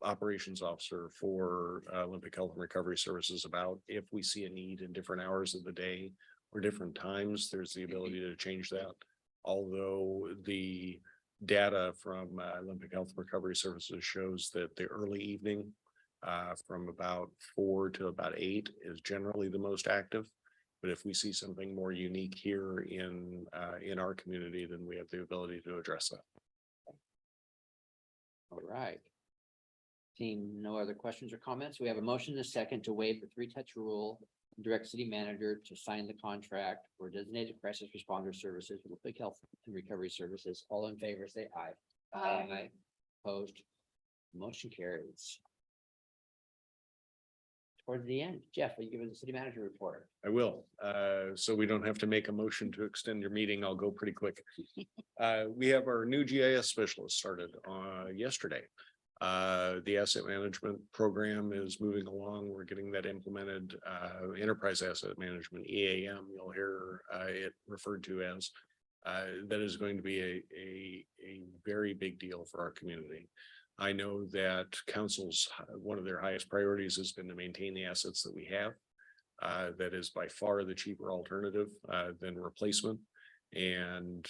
S13: operations officer for Olympic Health and Recovery Services about. If we see a need in different hours of the day or different times, there's the ability to change that. Although the data from Olympic Health and Recovery Services shows that the early evening from about 4 to about 8 is generally the most active. But if we see something more unique here in our community, then we have the ability to address that.
S2: All right. Seeing no other questions or comments, we have a motion and a second to waive the 3-touch rule. Direct city manager to sign the contract for designated crisis responder services with Olympic Health and Recovery Services. All in favor, say aye.
S1: Aye.
S2: Opposed. Motion carries. Towards the end, Jeff, will you give us the city manager report?
S13: I will. So we don't have to make a motion to extend your meeting. I'll go pretty quick. We have our new GIS specialist started yesterday. The asset management program is moving along. We're getting that implemented. Enterprise asset management, EAM, you'll hear it referred to as. That is going to be a very big deal for our community. I know that council's, one of their highest priorities has been to maintain the assets that we have. That is by far the cheaper alternative than replacement and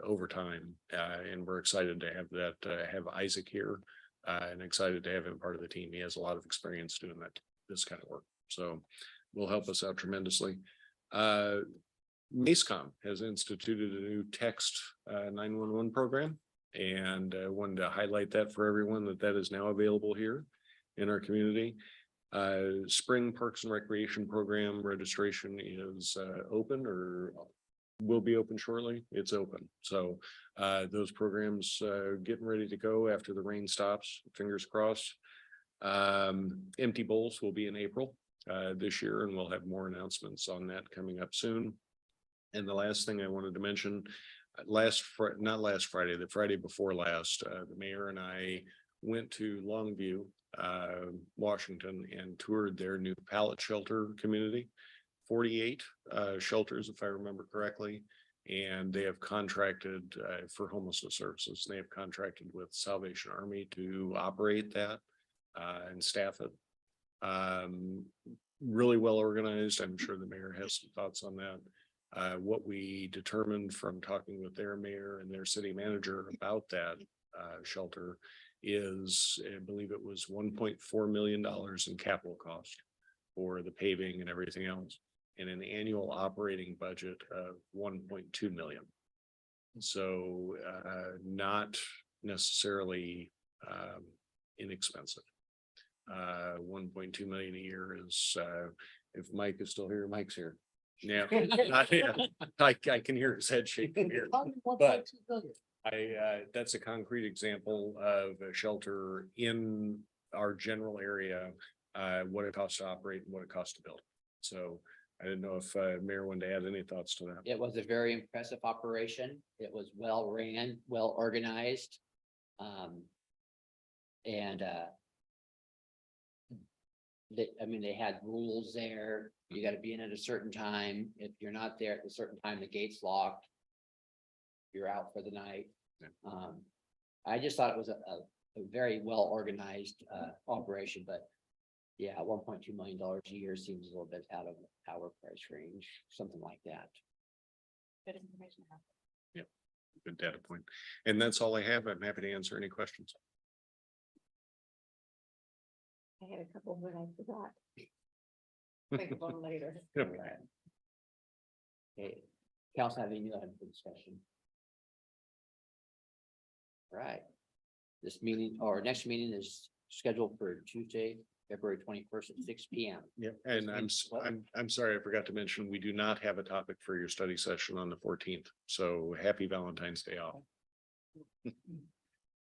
S13: over time. And we're excited to have that, have Isaac here and excited to have him part of the team. He has a lot of experience doing this kind of work. So will help us out tremendously. MACECOM has instituted a new text 911 program. And wanted to highlight that for everyone that is now available here in our community. Spring Parks and Recreation Program registration is open or will be open shortly. It's open. So those programs getting ready to go after the rain stops, fingers crossed. Empty Bowls will be in April this year, and we'll have more announcements on that coming up soon. And the last thing I wanted to mention, not last Friday, the Friday before last, the mayor and I went to Longview, Washington, and toured their new pallet shelter community. 48 shelters, if I remember correctly, and they have contracted for homelessness services. They have contracted with Salvation Army to operate that and staff it. Really well organized. I'm sure the mayor has some thoughts on that. What we determined from talking with their mayor and their city manager about that shelter is, I believe it was $1.4 million in capital cost for the paving and everything else, and an annual operating budget of 1.2 million. So not necessarily inexpensive. 1.2 million a year is, if Mike is still here, Mike's here. Yeah, I can hear his head shaking here, but that's a concrete example of a shelter in our general area, what it costs to operate and what it costs to build. So I didn't know if Mayor wanted to add any thoughts to that.
S2: It was a very impressive operation. It was well ran, well organized. And they had rules there. You gotta be in at a certain time. If you're not there at a certain time, the gate's locked. You're out for the night. I just thought it was a very well organized operation, but yeah, $1.2 million a year seems a little bit out of our price range, something like that.
S3: Good information.
S13: Good data point. And that's all I have. I'm happy to answer any questions.
S1: I had a couple, but I forgot. Think about them later.
S13: Yep.
S2: Okay, council have any other for discussion? All right, this meeting, or next meeting is scheduled for Tuesday, February 21st at 6 p.m.
S13: Yep. And I'm sorry, I forgot to mention, we do not have a topic for your study session on the 14th. So happy Valentine's Day off.